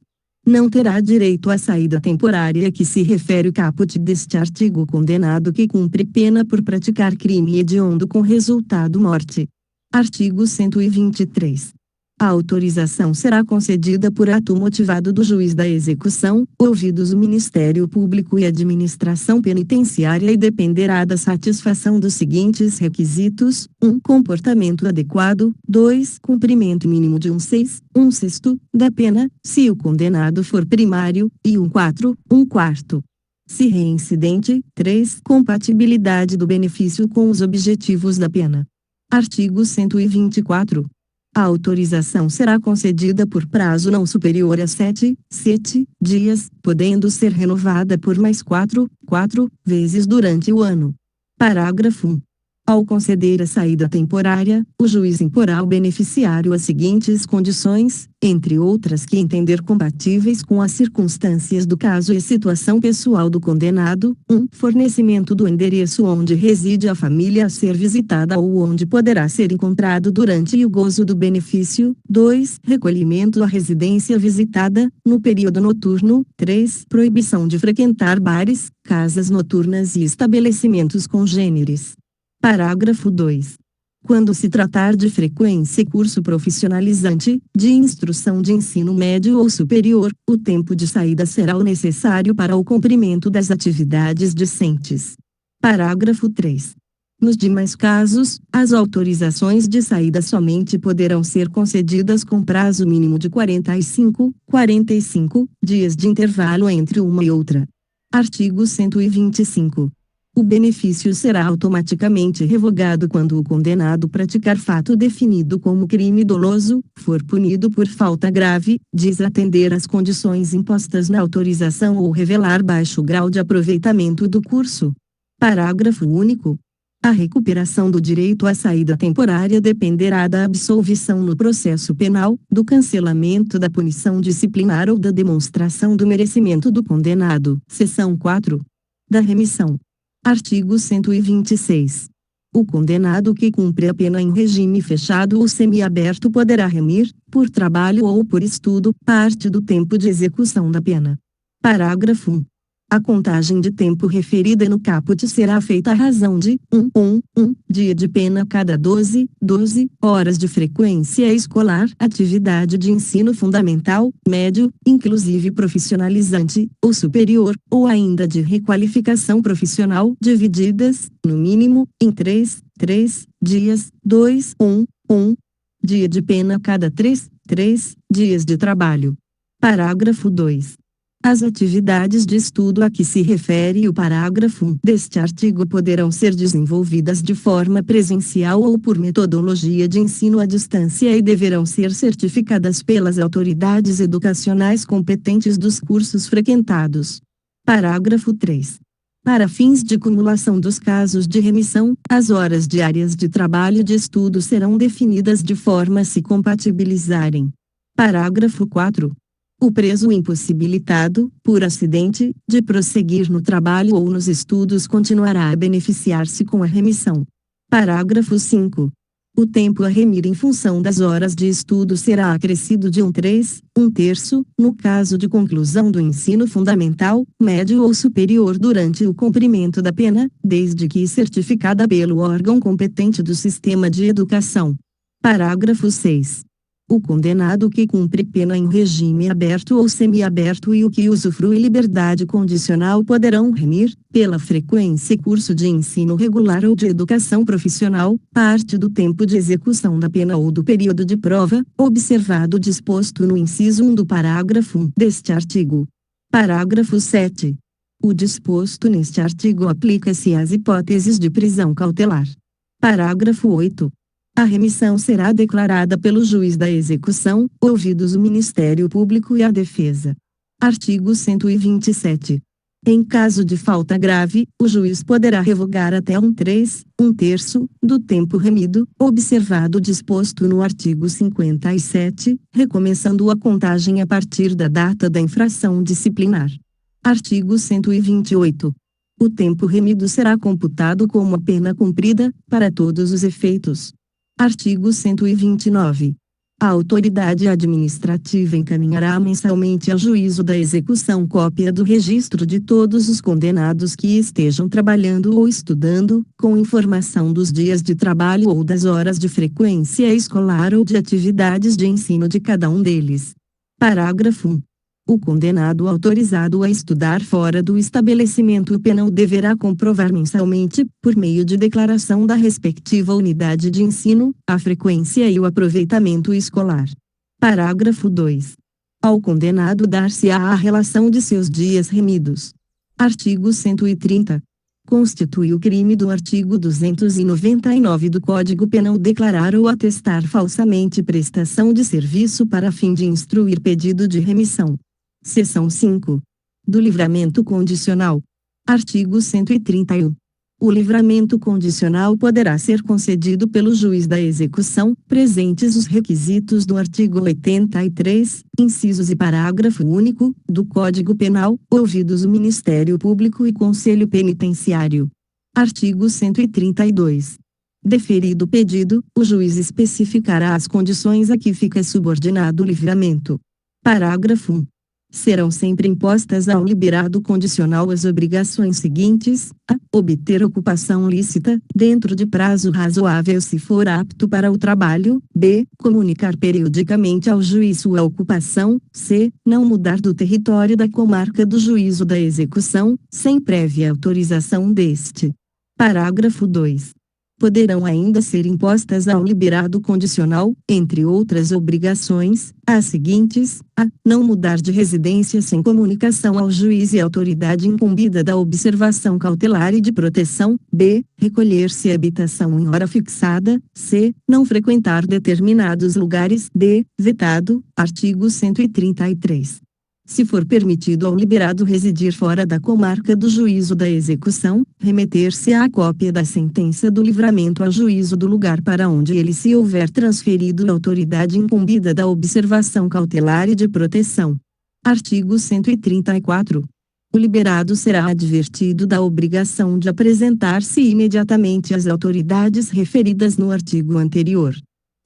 Não terá direito à saída temporária a que se refere o caput deste artigo condenado que cumpre pena por praticar crime hediondo com resultado morte. Artigo 123. A autorização será concedida por ato motivado do juiz da execução, ouvidos o Ministério Público e a Administração Penitenciária, e dependerá da satisfação dos seguintes requisitos: 1. Comportamento adequado. 2. Cumprimento mínimo de 1/6 da pena, se o condenado for primário, e 1/4 se reincidente. 3. Compatibilidade do benefício com os objetivos da pena. Artigo 124. A autorização será concedida por prazo não superior a 7 dias, podendo ser renovada por mais 4 vezes durante o ano. Parágrafo 1. Ao conceder a saída temporária, o juiz imporá ao beneficiário as seguintes condições, entre outras que entender compatíveis com as circunstâncias do caso e situação pessoal do condenado: 1. Fornecimento do endereço onde reside a família a ser visitada ou onde poderá ser encontrado durante o gozo do benefício. 2. Recolhimento à residência visitada, no período noturno. 3. Proibição de frequentar bares, casas noturnas e estabelecimentos congêneres. Parágrafo 2. Quando se tratar de frequência e curso profissionalizante, de instrução de ensino médio ou superior, o tempo de saída será o necessário para o cumprimento das atividades discentes. Parágrafo 3. Nos demais casos, as autorizações de saída somente poderão ser concedidas com prazo mínimo de 45 dias de intervalo entre uma e outra. Artigo 125. O benefício será automaticamente revogado quando o condenado praticar fato definido como crime doloso, for punido por falta grave, desatender às condições impostas na autorização ou revelar baixo grau de aproveitamento do curso. Parágrafo único. A recuperação do direito à saída temporária dependerá da absolvição no processo penal, do cancelamento da punição disciplinar ou da demonstração do merecimento do condenado. Seção 4. Da remissão. Artigo 126. O condenado que cumpre a pena em regime fechado ou semiaberto poderá remir, por trabalho ou por estudo, parte do tempo de execução da pena. Parágrafo 1. A contagem de tempo referida no caput será feita à razão de 1 dia de pena a cada 12 horas de frequência escolar, atividade de ensino fundamental, médio, inclusive profissionalizante, ou superior, ou ainda de requalificação profissional, divididas, no mínimo, em 3 dias. 1 dia de pena a cada 3 dias de trabalho. Parágrafo 2. As atividades de estudo a que se refere o parágrafo 1 deste artigo poderão ser desenvolvidas de forma presencial ou por metodologia de ensino à distância e deverão ser certificadas pelas autoridades educacionais competentes dos cursos frequentados. Parágrafo 3. Para fins de cumulação dos casos de remissão, as horas diárias de trabalho e de estudo serão definidas de forma a se compatibilizarem. Parágrafo 4. O preso impossibilitado, por acidente, de prosseguir no trabalho ou nos estudos continuará a beneficiar-se com a remissão. Parágrafo 5. O tempo a remir em função das horas de estudo será acrescido de 1/3, no caso de conclusão do ensino fundamental, médio ou superior durante o cumprimento da pena, desde que certificada pelo órgão competente do sistema de educação. Parágrafo 6. O condenado que cumpre pena em regime aberto ou semiaberto e o que usufrui liberdade condicional poderão remir, pela frequência e curso de ensino regular ou de educação profissional, parte do tempo de execução da pena ou do período de prova, observado o disposto no inciso 1 do parágrafo 1 deste artigo. Parágrafo 7. O disposto neste artigo aplica-se às hipóteses de prisão cautelar. Parágrafo 8. A remissão será declarada pelo juiz da execução, ouvidos o Ministério Público e a defesa. Artigo 127. Em caso de falta grave, o juiz poderá revogar até 1/3 do tempo remido, observado o disposto no artigo 57, recomeçando a contagem a partir da data da infração disciplinar. Artigo 128. O tempo remido será computado como a pena cumprida, para todos os efeitos. Artigo 129. A autoridade administrativa encaminhará mensalmente ao juízo da execução cópia do registro de todos os condenados que estejam trabalhando ou estudando, com informação dos dias de trabalho ou das horas de frequência escolar ou de atividades de ensino de cada um deles. Parágrafo 1. O condenado autorizado a estudar fora do estabelecimento penal deverá comprovar mensalmente, por meio de declaração da respectiva unidade de ensino, a frequência e o aproveitamento escolar. Parágrafo 2. Ao condenado dar-se-á a relação de seus dias remidos. Artigo 130. Constitui o crime do artigo 299 do Código Penal declarar ou atestar falsamente prestação de serviço para fim de instruir pedido de remissão. Seção 5. Do livramento condicional. Artigo 131. O livramento condicional poderá ser concedido pelo juiz da execução, presentes os requisitos do artigo 83, incisos e parágrafo único, do Código Penal, ouvidos o Ministério Público e Conselho Penitenciário. Artigo 132. Deferido o pedido, o juiz especificará as condições a que fica subordinado o livramento. Parágrafo 1. Serão sempre impostas ao liberado condicional as obrigações seguintes: a. Obter ocupação lícita, dentro de prazo razoável se for apto para o trabalho; b. Comunicar periodicamente ao juiz sua ocupação; c. Não mudar do território da comarca do juízo da execução, sem prévia autorização deste. Parágrafo 2. Poderão ainda ser impostas ao liberado condicional, entre outras obrigações, as seguintes: a. Não mudar de residência sem comunicação ao juiz e autoridade incumbida da observação cautelar e de proteção; b. Recolher-se à habitação em hora fixada; c. Não frequentar determinados lugares; d. Vetado. Artigo 133. Se for permitido ao liberado residir fora da comarca do juízo da execução, remeter-se-á a cópia da sentença do livramento ao juízo do lugar para onde ele se houver transferido à autoridade incumbida da observação cautelar e de proteção. Artigo 134. O liberado será advertido da obrigação de apresentar-se imediatamente às autoridades referidas no artigo anterior.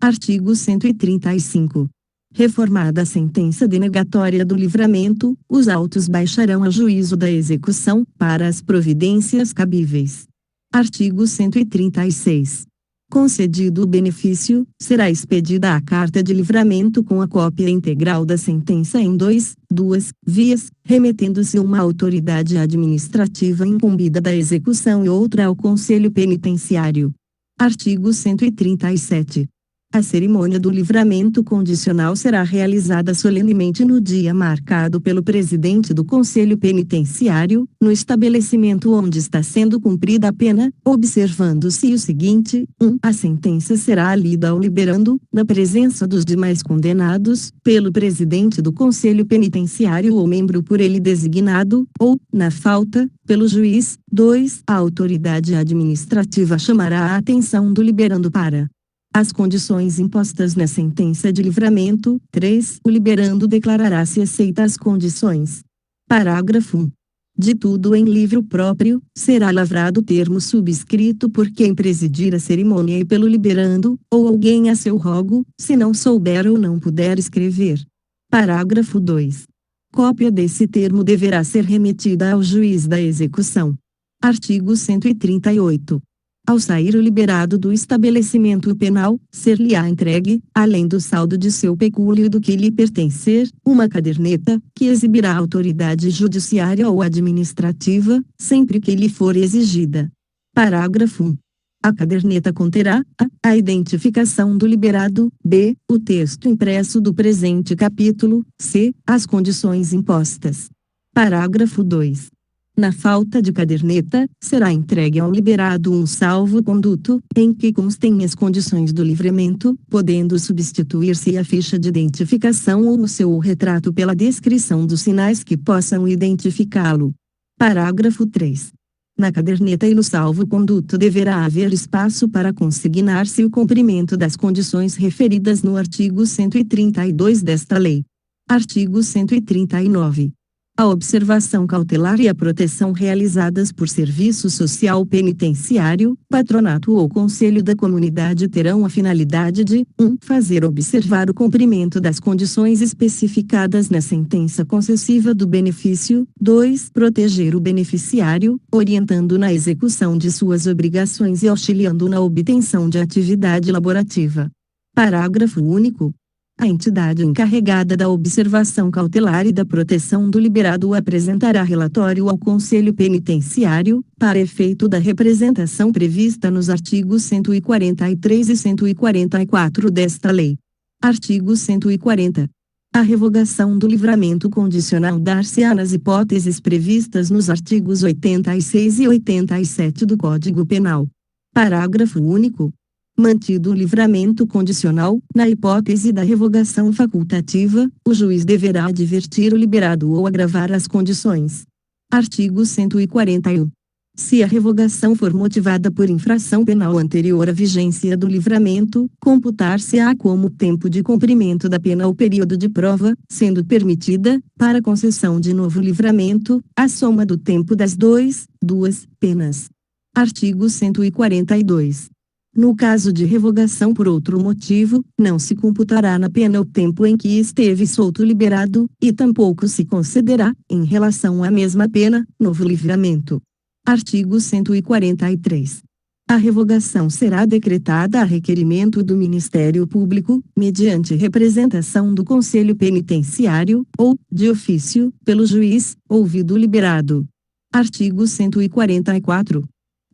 Artigo 135. Reformada a sentença denegatória do livramento, os autos baixarão ao juízo da execução, para as providências cabíveis. Artigo 136. Concedido o benefício, será expedida a carta de livramento com a cópia integral da sentença em duas vias, remetendo-se uma autoridade administrativa incumbida da execução e outra ao Conselho Penitenciário. Artigo 137. A cerimônia do livramento condicional será realizada solenemente no dia marcado pelo presidente do Conselho Penitenciário, no estabelecimento onde está sendo cumprida a pena, observando-se o seguinte: 1. A sentença será lida ao liberando, na presença dos demais condenados, pelo presidente do Conselho Penitenciário ou membro por ele designado, ou, na falta, pelo juiz. 2. A autoridade administrativa chamará a atenção do liberando para as condições impostas na sentença de livramento. 3. O liberando declarará se aceita as condições. Parágrafo 1. De tudo em livro próprio, será lavrado termo subscrito por quem presidir a cerimônia e pelo liberando, ou alguém a seu rogo, se não souber ou não puder escrever. Parágrafo 2. Cópia desse termo deverá ser remetida ao juiz da execução. Artigo 138. Ao sair o liberado do estabelecimento penal, ser-lhe-á entregue, além do saldo de seu pecúlio e do que lhe pertencer, uma caderneta, que exibirá a autoridade judiciária ou administrativa, sempre que lhe for exigida. Parágrafo 1. A caderneta conterá a identificação do liberado; b. O texto impresso do presente capítulo; c. As condições impostas. Parágrafo 2. Na falta de caderneta, será entregue ao liberado um salvo-conduto, em que constem as condições do livramento, podendo substituir-se a ficha de identificação ou o seu retrato pela descrição dos sinais que possam identificá-lo. Parágrafo 3. Na caderneta e no salvo-conduto deverá haver espaço para consignar-se o cumprimento das condições referidas no artigo 132 desta lei. Artigo 139. A observação cautelar e a proteção realizadas por Serviço Social Penitenciário, Patronato ou Conselho da Comunidade terão a finalidade de 1. Fazer observar o cumprimento das condições especificadas na sentença concessiva do benefício. 2. Proteger o beneficiário, orientando na execução de suas obrigações e auxiliando na obtenção de atividade laborativa. Parágrafo único. A entidade encarregada da observação cautelar e da proteção do liberado apresentará relatório ao Conselho Penitenciário, para efeito da representação prevista nos artigos 143 e 144 desta lei. Artigo 140. A revogação do livramento condicional dar-se-á nas hipóteses previstas nos artigos 86 e 87 do Código Penal. Parágrafo único. Mantido o livramento condicional, na hipótese da revogação facultativa, o juiz deverá advertir o liberado ou agravar as condições. Artigo 141. Se a revogação for motivada por infração penal anterior à vigência do livramento, computar-se-á como tempo de cumprimento da pena ou período de prova, sendo permitida, para concessão de novo livramento, a soma do tempo das duas penas. Artigo 142. No caso de revogação por outro motivo, não se computará na pena o tempo em que esteve solto liberado, e tampouco se concederá, em relação à mesma pena, novo livramento. Artigo 143. A revogação será decretada a requerimento do Ministério Público, mediante representação do Conselho Penitenciário, ou, de ofício, pelo juiz, ouvido o liberado. Artigo 144.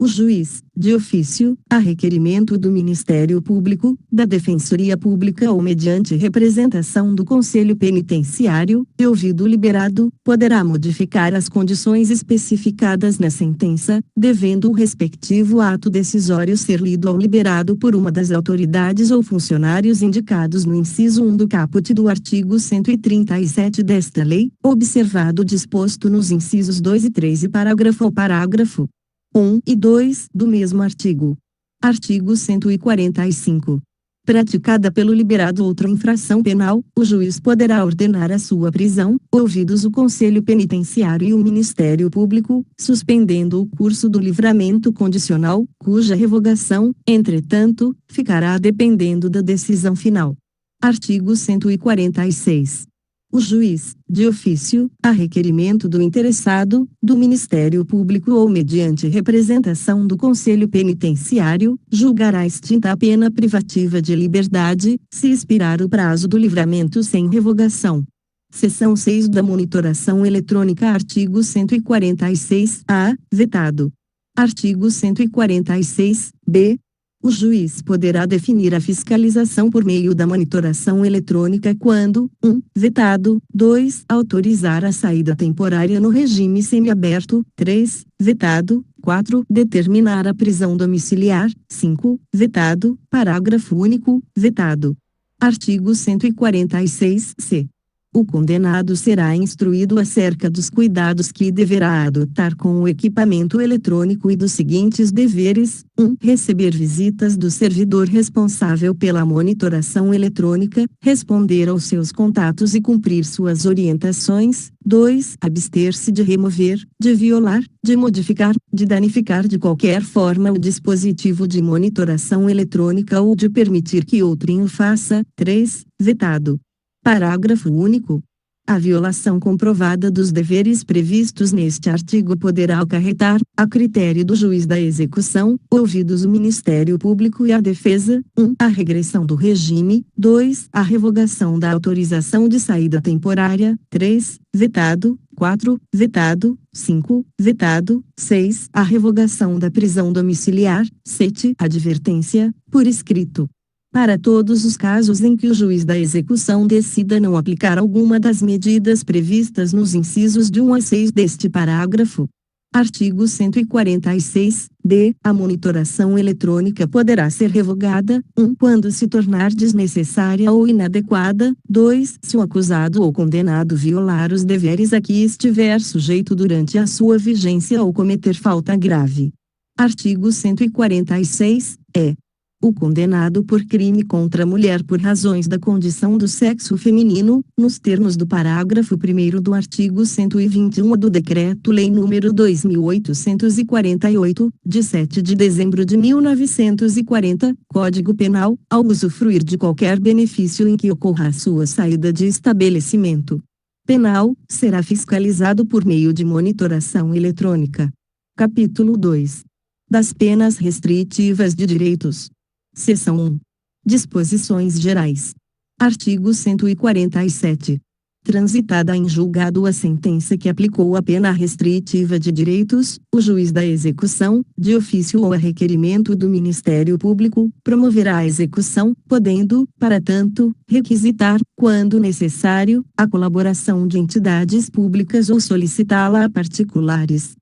O juiz, de ofício, a requerimento do Ministério Público, da Defensoria Pública ou mediante representação do Conselho Penitenciário, e ouvido o liberado, poderá modificar as condições especificadas na sentença, devendo o respectivo ato decisório ser lido ao liberado por uma das autoridades ou funcionários indicados no inciso 1 do caput do artigo 137 desta lei, observado o disposto nos incisos 2 e 3 e parágrafo ou parágrafo 1 e 2 do mesmo artigo. Artigo 145. Praticada pelo liberado outra infração penal, o juiz poderá ordenar a sua prisão, ouvidos o Conselho Penitenciário e o Ministério Público, suspendendo o curso do livramento condicional, cuja revogação, entretanto, ficará dependendo da decisão final. Artigo 146. O juiz, de ofício, a requerimento do interessado, do Ministério Público ou mediante representação do Conselho Penitenciário, julgará extinta a pena privativa de liberdade, se expirar o prazo do livramento sem revogação. Seção 6 da Monitoração Eletrônica. Artigo 146-A, vetado. Artigo 146-B. O juiz poderá definir a fiscalização por meio da monitoração eletrônica quando, 1. Vetado, 2. Autorizar a saída temporária no regime semiaberto, 3. Vetado, 4. Determinar a prisão domiciliar, 5. Vetado, parágrafo único, vetado. Artigo 146-C. O condenado será instruído acerca dos cuidados que deverá adotar com o equipamento eletrônico e dos seguintes deveres: 1. Receber visitas do servidor responsável pela monitoração eletrônica, responder aos seus contatos e cumprir suas orientações. 2. Abster-se de remover, de violar, de modificar, de danificar de qualquer forma o dispositivo de monitoração eletrônica ou de permitir que outrem o faça. 3. Vetado. Parágrafo único. A violação comprovada dos deveres previstos neste artigo poderá acarretar, a critério do juiz da execução, ouvidos o Ministério Público e a defesa, 1. A regressão do regime, 2. A revogação da autorização de saída temporária, 3. Vetado, 4. Vetado, 5. Vetado, 6. A revogação da prisão domiciliar, 7. Advertência, por escrito. Para todos os casos em que o juiz da execução decida não aplicar alguma das medidas previstas nos incisos de 1 a 6 deste parágrafo, Artigo 146-D. A monitoração eletrônica poderá ser revogada: 1. Quando se tornar desnecessária ou inadequada. 2. Se o acusado ou condenado violar os deveres a que estiver sujeito durante a sua vigência ou cometer falta grave. Artigo 146-E. O condenado por crime contra a mulher por razões da condição do sexo feminino, nos termos do parágrafo 1º do artigo 121 do Decreto-Lei nº 2.848, de 7 de dezembro de 1940, Código Penal, ao usufruir de qualquer benefício em que ocorra a sua saída de estabelecimento penal, será fiscalizado por meio de monitoração eletrônica. Capítulo 2. Das penas restritivas de direitos. Seção 1. Disposições gerais. Artigo 147. Transitada em julgado a sentença que aplicou a pena restritiva de direitos, o juiz da execução, de ofício ou a requerimento do Ministério Público, promoverá a execução, podendo, para tanto, requisitar, quando necessário, a colaboração de entidades públicas ou solicitá-la a particulares.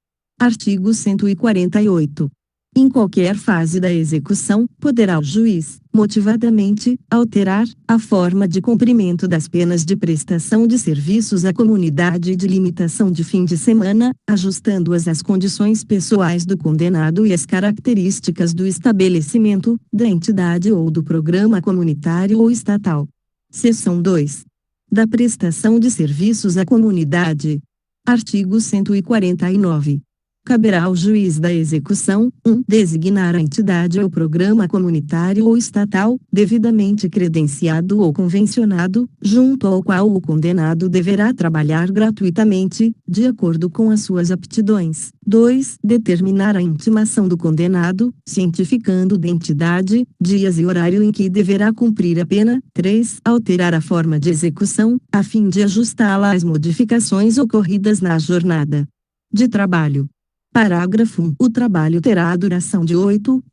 Artigo 148. Em qualquer fase da execução, poderá o juiz, motivadamente, alterar a forma de cumprimento das penas de prestação de serviços à comunidade e de limitação de fim de semana, ajustando-as às condições pessoais do condenado e às características do estabelecimento, da entidade ou do programa comunitário ou estatal. Seção 2. Da prestação de serviços à comunidade. Artigo 149. Caberá ao juiz da execução, 1. Designar a entidade ou programa comunitário ou estatal, devidamente credenciado ou convencionado, junto ao qual o condenado deverá trabalhar gratuitamente, de acordo com as suas aptidões. 2. Determinar a intimação do condenado, cientificando da entidade, dias e horário em que deverá cumprir a pena. 3. Alterar a forma de execução, a fim de ajustá-la às modificações ocorridas na jornada de trabalho. Parágrafo 1. O trabalho terá a duração de 8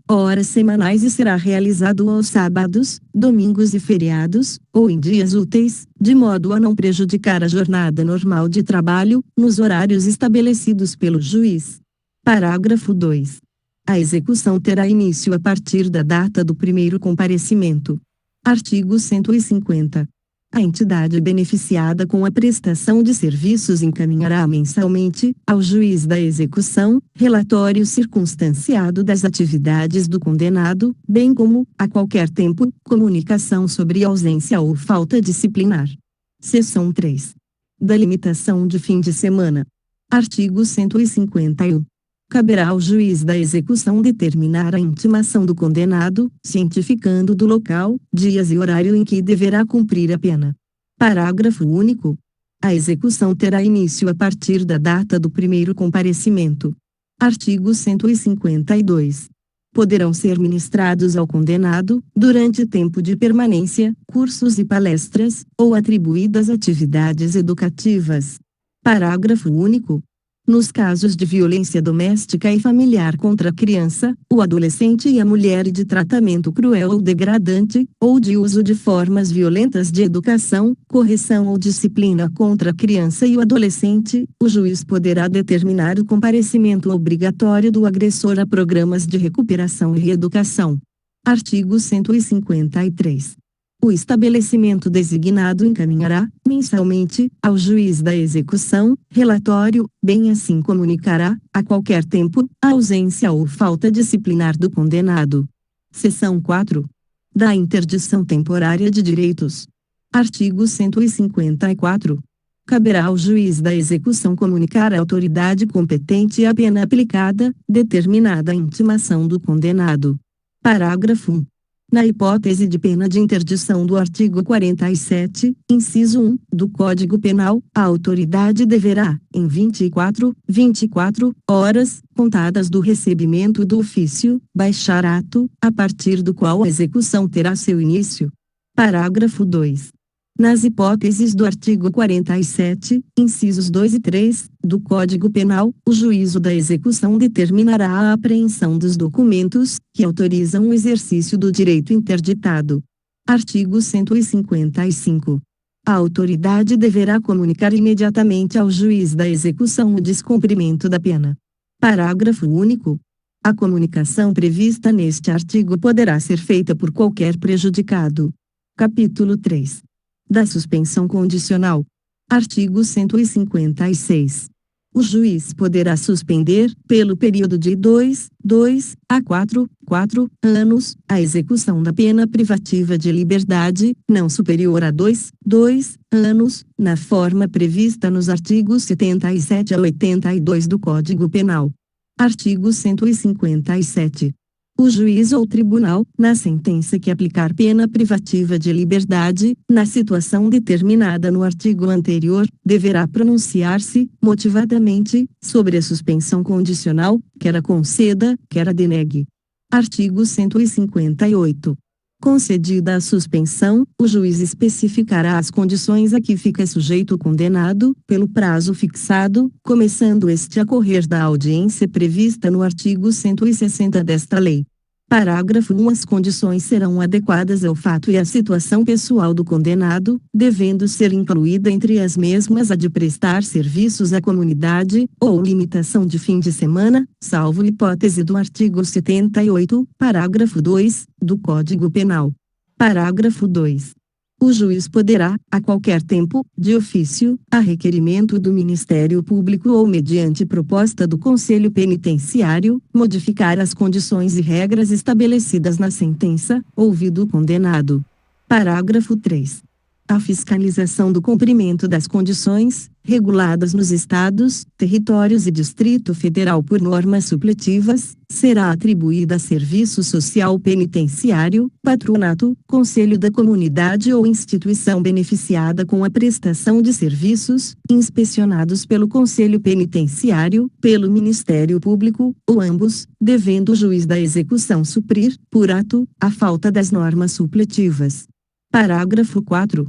horas semanais e será realizado aos sábados, domingos e feriados, ou em dias úteis, de modo a não prejudicar a jornada normal de trabalho, nos horários estabelecidos pelo juiz. Parágrafo 2. A execução terá início a partir da data do primeiro comparecimento. Artigo 150. A entidade beneficiada com a prestação de serviços encaminhará mensalmente, ao juiz da execução, relatório circunstanciado das atividades do condenado, bem como, a qualquer tempo, comunicação sobre ausência ou falta disciplinar. Seção 3. Da limitação de fim de semana. Artigo 151. Caberá ao juiz da execução determinar a intimação do condenado, cientificando do local, dias e horário em que deverá cumprir a pena. Parágrafo único. A execução terá início a partir da data do primeiro comparecimento. Artigo 152. Poderão ser ministrados ao condenado, durante tempo de permanência, cursos e palestras, ou atribuídas atividades educativas. Parágrafo único. Nos casos de violência doméstica e familiar contra a criança, o adolescente e a mulher e de tratamento cruel ou degradante, ou de uso de formas violentas de educação, correção ou disciplina contra a criança e o adolescente, o juiz poderá determinar o comparecimento obrigatório do agressor a programas de recuperação e reeducação. Artigo 153. O estabelecimento designado encaminhará, mensalmente, ao juiz da execução, relatório, bem assim comunicará, a qualquer tempo, a ausência ou falta disciplinar do condenado. Seção 4. Da interdição temporária de direitos. Artigo 154. Caberá ao juiz da execução comunicar à autoridade competente a pena aplicada, determinada a intimação do condenado. Parágrafo 1. Na hipótese de pena de interdição do artigo 47, inciso 1, do Código Penal, a autoridade deverá, em 24 horas, contadas do recebimento do ofício, baixar ato, a partir do qual a execução terá seu início. Parágrafo 2. Nas hipóteses do artigo 47, incisos 2 e 3, do Código Penal, o juízo da execução determinará a apreensão dos documentos, que autorizam o exercício do direito interditado. Artigo 155. A autoridade deverá comunicar imediatamente ao juiz da execução o descumprimento da pena. Parágrafo único. A comunicação prevista neste artigo poderá ser feita por qualquer prejudicado. Capítulo 3. Da suspensão condicional. Artigo 156. O juiz poderá suspender, pelo período de 2 a 4 anos, a execução da pena privativa de liberdade, não superior a 2 anos, na forma prevista nos artigos 77 a 82 do Código Penal. Artigo 157. O juiz ou tribunal, na sentença que aplicar pena privativa de liberdade, na situação determinada no artigo anterior, deverá pronunciar-se, motivadamente, sobre a suspensão condicional, quer a conceda, quer a denegue. Artigo 158. Concedida a suspensão, o juiz especificará as condições a que fica sujeito o condenado, pelo prazo fixado, começando este a correr da audiência prevista no artigo 160 desta lei. Parágrafo 1. As condições serão adequadas ao fato e à situação pessoal do condenado, devendo ser incluída entre as mesmas a de prestar serviços à comunidade, ou limitação de fim de semana, salvo hipótese do artigo 78, parágrafo 2, do Código Penal. Parágrafo 2. O juiz poderá, a qualquer tempo, de ofício, a requerimento do Ministério Público ou mediante proposta do Conselho Penitenciário, modificar as condições e regras estabelecidas na sentença, ouvido o condenado. Parágrafo 3. A fiscalização do cumprimento das condições, reguladas nos Estados, territórios e Distrito Federal por normas supletivas, será atribuída a Serviço Social Penitenciário, Patronato, Conselho da Comunidade ou instituição beneficiada com a prestação de serviços, inspecionados pelo Conselho Penitenciário, pelo Ministério Público, ou ambos, devendo o juiz da execução suprir, por ato, a falta das normas supletivas. Parágrafo 4.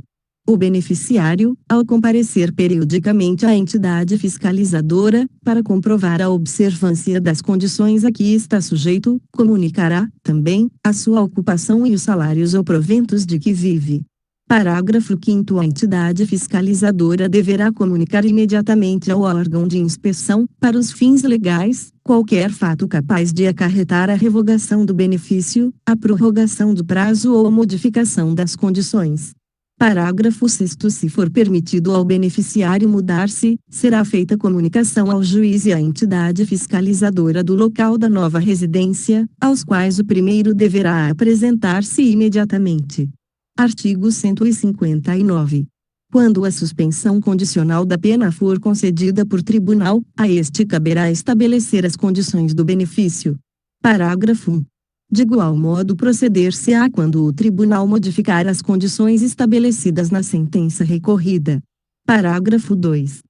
O beneficiário, ao comparecer periodicamente à entidade fiscalizadora, para comprovar a observância das condições a que está sujeito, comunicará, também, a sua ocupação e os salários ou proventos de que vive. Parágrafo 5º. A entidade fiscalizadora deverá comunicar imediatamente ao órgão de inspeção, para os fins legais, qualquer fato capaz de acarretar a revogação do benefício, a prorrogação do prazo ou a modificação das condições. Parágrafo 6º. Se for permitido ao beneficiário mudar-se, será feita comunicação ao juiz e à entidade fiscalizadora do local da nova residência, aos quais o primeiro deverá apresentar-se imediatamente. Artigo 159. Quando a suspensão condicional da pena for concedida por tribunal, a este caberá estabelecer as condições do benefício. Parágrafo 1. De igual modo proceder-se-á quando o tribunal modificar as condições estabelecidas na sentença recorrida. Parágrafo 2.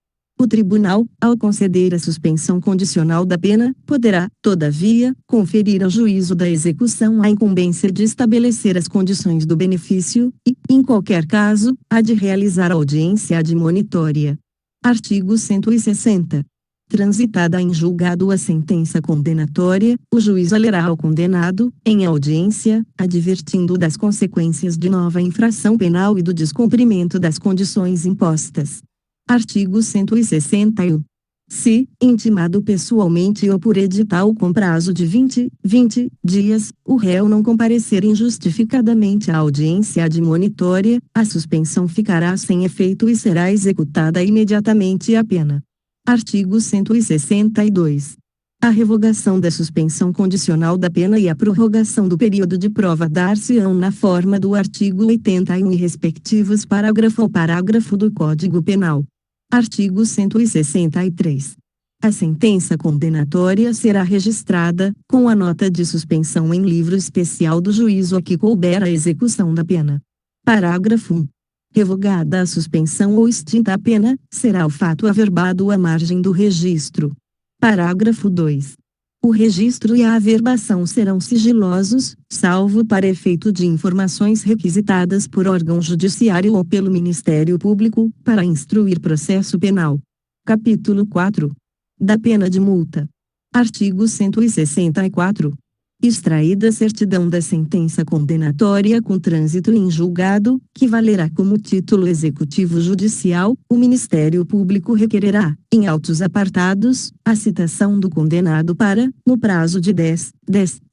O tribunal, ao conceder a suspensão condicional da pena, poderá, todavia, conferir ao juízo da execução a incumbência de estabelecer as condições do benefício e, em qualquer caso, a de realizar a audiência admonitória. Artigo 160. Transitada em julgado a sentença condenatória, o juiz a lerá ao condenado, em audiência, advertindo das consequências de nova infração penal e do descumprimento das condições impostas. Artigo 161. Se, intimado pessoalmente ou por edital com prazo de 20 dias, o réu não comparecer injustificadamente à audiência admonitória, a suspensão ficará sem efeito e será executada imediatamente a pena. Artigo 162. A revogação da suspensão condicional da pena e a prorrogação do período de prova dar-se-ão na forma do artigo 81 e respectivos parágrafo ou parágrafo do Código Penal. Artigo 163. A sentença condenatória será registrada, com a nota de suspensão em livro especial do juízo a que couber a execução da pena. Parágrafo 1. Revogada a suspensão ou extinta a pena, será o fato averbado à margem do registro. Parágrafo 2. O registro e a averbação serão sigilosos, salvo para efeito de informações requisitadas por órgão judiciário ou pelo Ministério Público, para instruir processo penal. Capítulo 4. Da pena de multa. Artigo 164. extraída certidão da sentença condenatória com trânsito em julgado, que valerá como título executivo judicial, o Ministério Público requererá, em autos apartados, a citação do condenado para, no prazo de 10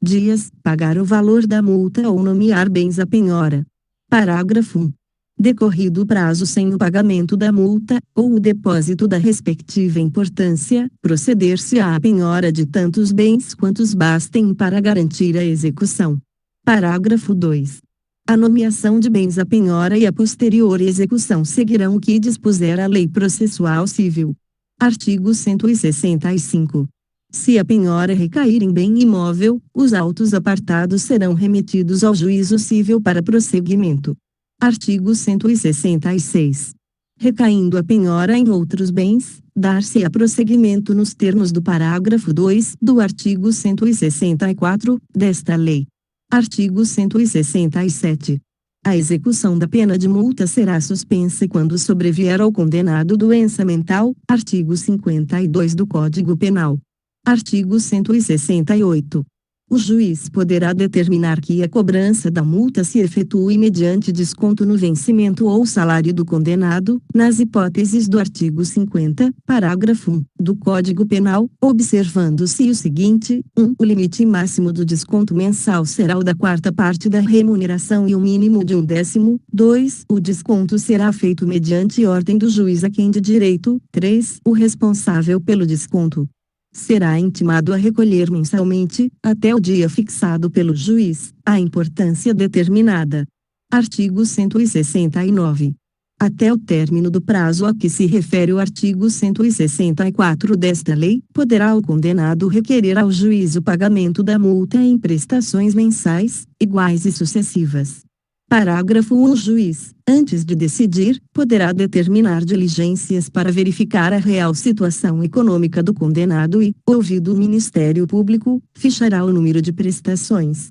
dias, pagar o valor da multa ou nomear bens à penhora. Parágrafo 1. Decorrido o prazo sem o pagamento da multa, ou o depósito da respectiva importância, proceder-se-á à penhora de tantos bens quantos bastem para garantir a execução. Parágrafo 2. A nomeação de bens à penhora e a posterior execução seguirão o que dispuser a Lei Processual Civil. Artigo 165. Se a penhora recair em bem imóvel, os autos apartados serão remetidos ao juízo civil para prosseguimento. Artigo 166. Recaindo a penhora em outros bens, dar-se-á prosseguimento nos termos do parágrafo 2 do artigo 164 desta lei. Artigo 167. A execução da pena de multa será suspensa quando sobrevier ao condenado doença mental, artigo 52 do Código Penal. Artigo 168. O juiz poderá determinar que a cobrança da multa se efetue mediante desconto no vencimento ou salário do condenado, nas hipóteses do artigo 50, parágrafo 1, do Código Penal, observando-se o seguinte: 1. O limite máximo do desconto mensal será o da quarta parte da remuneração e o mínimo de 1/10. 2. O desconto será feito mediante ordem do juiz a quem de direito. 3. O responsável pelo desconto será intimado a recolher mensalmente, até o dia fixado pelo juiz, a importância determinada. Artigo 169. Até o término do prazo a que se refere o artigo 164 desta lei, poderá o condenado requerer ao juiz o pagamento da multa em prestações mensais, iguais e sucessivas. Parágrafo 1. O juiz, antes de decidir, poderá determinar diligências para verificar a real situação econômica do condenado e, ouvido o Ministério Público, fichará o número de prestações.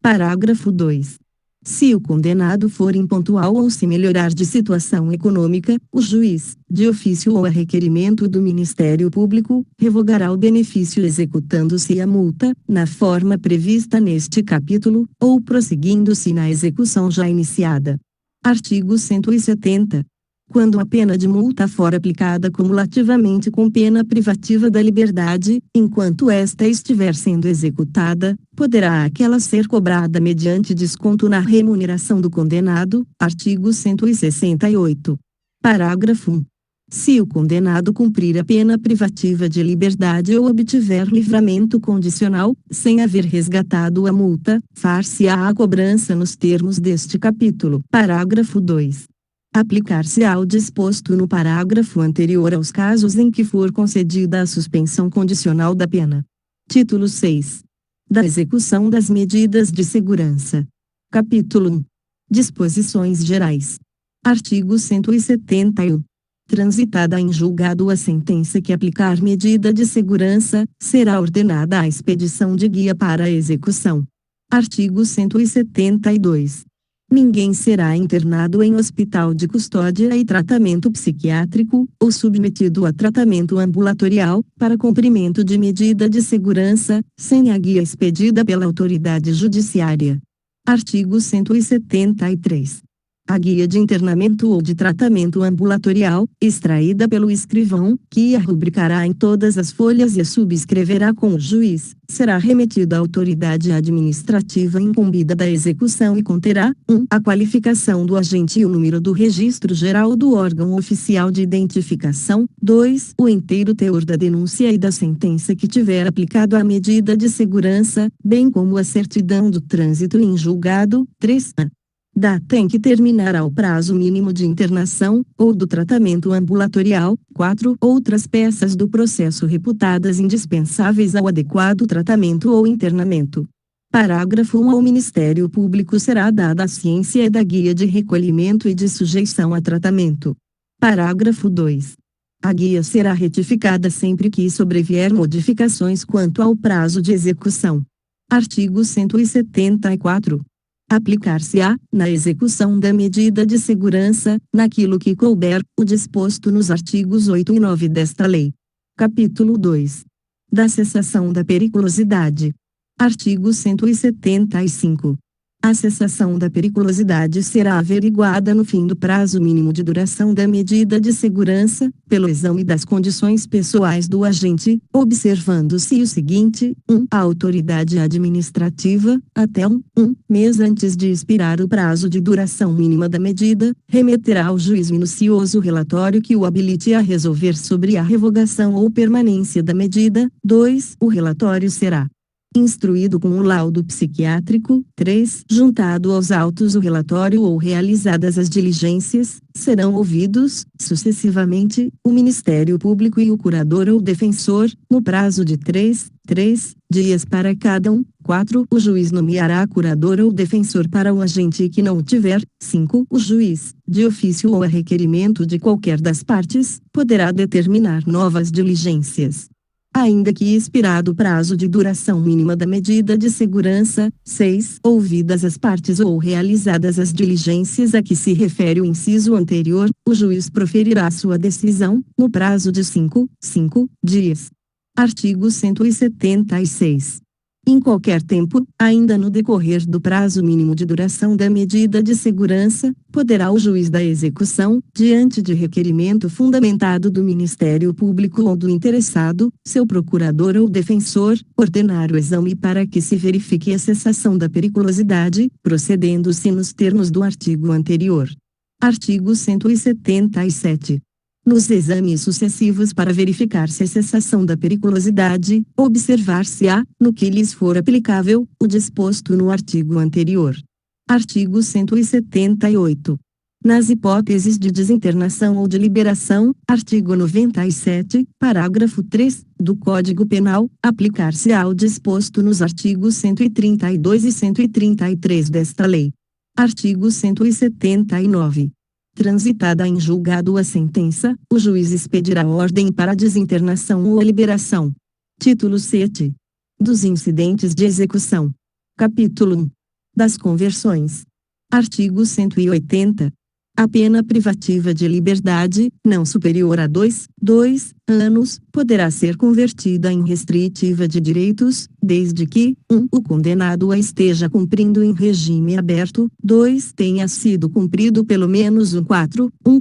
Parágrafo 2. Se o condenado for impontual ou se melhorar de situação econômica, o juiz, de ofício ou a requerimento do Ministério Público, revogará o benefício executando-se a multa, na forma prevista neste capítulo, ou prosseguindo-se na execução já iniciada. Artigo 170. Quando a pena de multa for aplicada cumulativamente com pena privativa da liberdade, enquanto esta estiver sendo executada, poderá aquela ser cobrada mediante desconto na remuneração do condenado. Artigo 168. Parágrafo 1. Se o condenado cumprir a pena privativa de liberdade ou obtiver livramento condicional, sem haver resgatado a multa, far-se-á a cobrança nos termos deste capítulo. Parágrafo 2. Aplicar-se-á o disposto no parágrafo anterior aos casos em que for concedida a suspensão condicional da pena. Título 6. Da execução das medidas de segurança. Capítulo 1. Disposições gerais. Artigo 171. Transitada em julgado a sentença que aplicar medida de segurança, será ordenada a expedição de guia para a execução. Artigo 172. Ninguém será internado em hospital de custódia e tratamento psiquiátrico, ou submetido a tratamento ambulatorial, para cumprimento de medida de segurança, sem a guia expedida pela autoridade judiciária. Artigo 173. A guia de internamento ou de tratamento ambulatorial, extraída pelo escrivão, que a rubricará em todas as folhas e a subscreverá com o juiz, será remetida à autoridade administrativa incumbida da execução e conterá: 1. A qualificação do agente e o número do registro geral do órgão oficial de identificação. 2. O inteiro teor da denúncia e da sentença que tiver aplicado à medida de segurança, bem como a certidão do trânsito em julgado. 3. Data em que terminará o prazo mínimo de internação, ou do tratamento ambulatorial. 4. Outras peças do processo reputadas indispensáveis ao adequado tratamento ou internamento. Parágrafo 1. Ao Ministério Público será dada a ciência da guia de recolhimento e de sujeição a tratamento. Parágrafo 2. A guia será retificada sempre que sobrevier modificações quanto ao prazo de execução. Artigo 174. Aplicar-se-á, na execução da medida de segurança, naquilo que couber, o disposto nos artigos 8 e 9 desta lei. Capítulo 2. Da cessação da periculosidade. Artigo 175. A cessação da periculosidade será averiguada no fim do prazo mínimo de duração da medida de segurança, pelo exame das condições pessoais do agente, observando-se o seguinte: 1. A autoridade administrativa, até um mês antes de expirar o prazo de duração mínima da medida, remeterá ao juiz minucioso relatório que o habilite a resolver sobre a revogação ou permanência da medida. 2. O relatório será instruído com o laudo psiquiátrico. 3. Juntado aos autos o relatório ou realizadas as diligências, serão ouvidos, sucessivamente, o Ministério Público e o curador ou defensor, no prazo de 3 dias para cada um. 4. O juiz nomeará curador ou defensor para o agente que não o tiver. 5. O juiz, de ofício ou a requerimento de qualquer das partes, poderá determinar novas diligências, ainda que expirado o prazo de duração mínima da medida de segurança. 6. Ouvidas as partes ou realizadas as diligências a que se refere o inciso anterior, o juiz proferirá sua decisão, no prazo de 5 dias. Artigo 176. Em qualquer tempo, ainda no decorrer do prazo mínimo de duração da medida de segurança, poderá o juiz da execução, diante de requerimento fundamentado do Ministério Público ou do interessado, seu procurador ou defensor, ordenar o exame para que se verifique a cessação da periculosidade, procedendo-se nos termos do artigo anterior. Artigo 177. Nos exames sucessivos para verificar-se a cessação da periculosidade, observar-se-á, no que lhes for aplicável, o disposto no artigo anterior. Artigo 178. Nas hipóteses de desinternação ou de liberação, artigo 97, parágrafo 3, do Código Penal, aplicar-se-á o disposto nos artigos 132 e 133 desta lei. Artigo 179. Transitada em julgado a sentença, o juiz expedirá ordem para a desinternação ou a liberação. Título 7. Dos incidentes de execução. Capítulo 1. Das conversões. Artigo 180. A pena privativa de liberdade, não superior a 2 anos, poderá ser convertida em restritiva de direitos, desde que, 1. O condenado a esteja cumprindo em regime aberto, 2. Tenha sido cumprido pelo menos um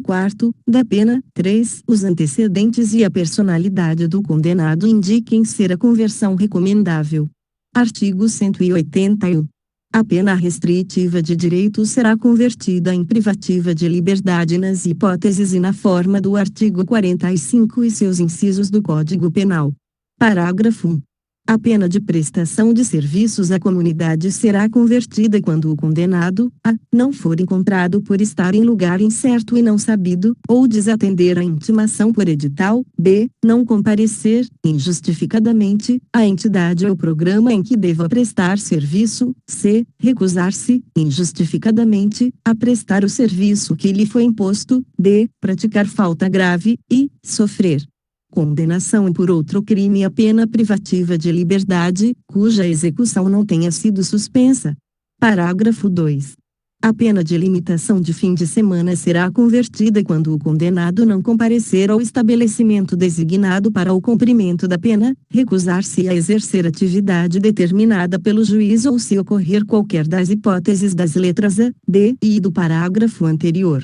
quarto da pena, 3. Os antecedentes e a personalidade do condenado indiquem ser a conversão recomendável. Artigo 181. A pena restritiva de direito será convertida em privativa de liberdade nas hipóteses e na forma do artigo 45 e seus incisos do Código Penal. Parágrafo 1. A pena de prestação de serviços à comunidade será convertida quando o condenado, a, não for encontrado por estar em lugar incerto e não sabido, ou desatender a intimação por edital, b, não comparecer, injustificadamente, à entidade ou programa em que deva prestar serviço, c, recusar-se, injustificadamente, a prestar o serviço que lhe foi imposto, d, praticar falta grave, e, sofrer condenação por outro crime a pena privativa de liberdade, cuja execução não tenha sido suspensa. Parágrafo 2. A pena de limitação de fim de semana será convertida quando o condenado não comparecer ao estabelecimento designado para o cumprimento da pena, recusar-se a exercer atividade determinada pelo juiz ou se ocorrer qualquer das hipóteses das letras A, D e I do parágrafo anterior.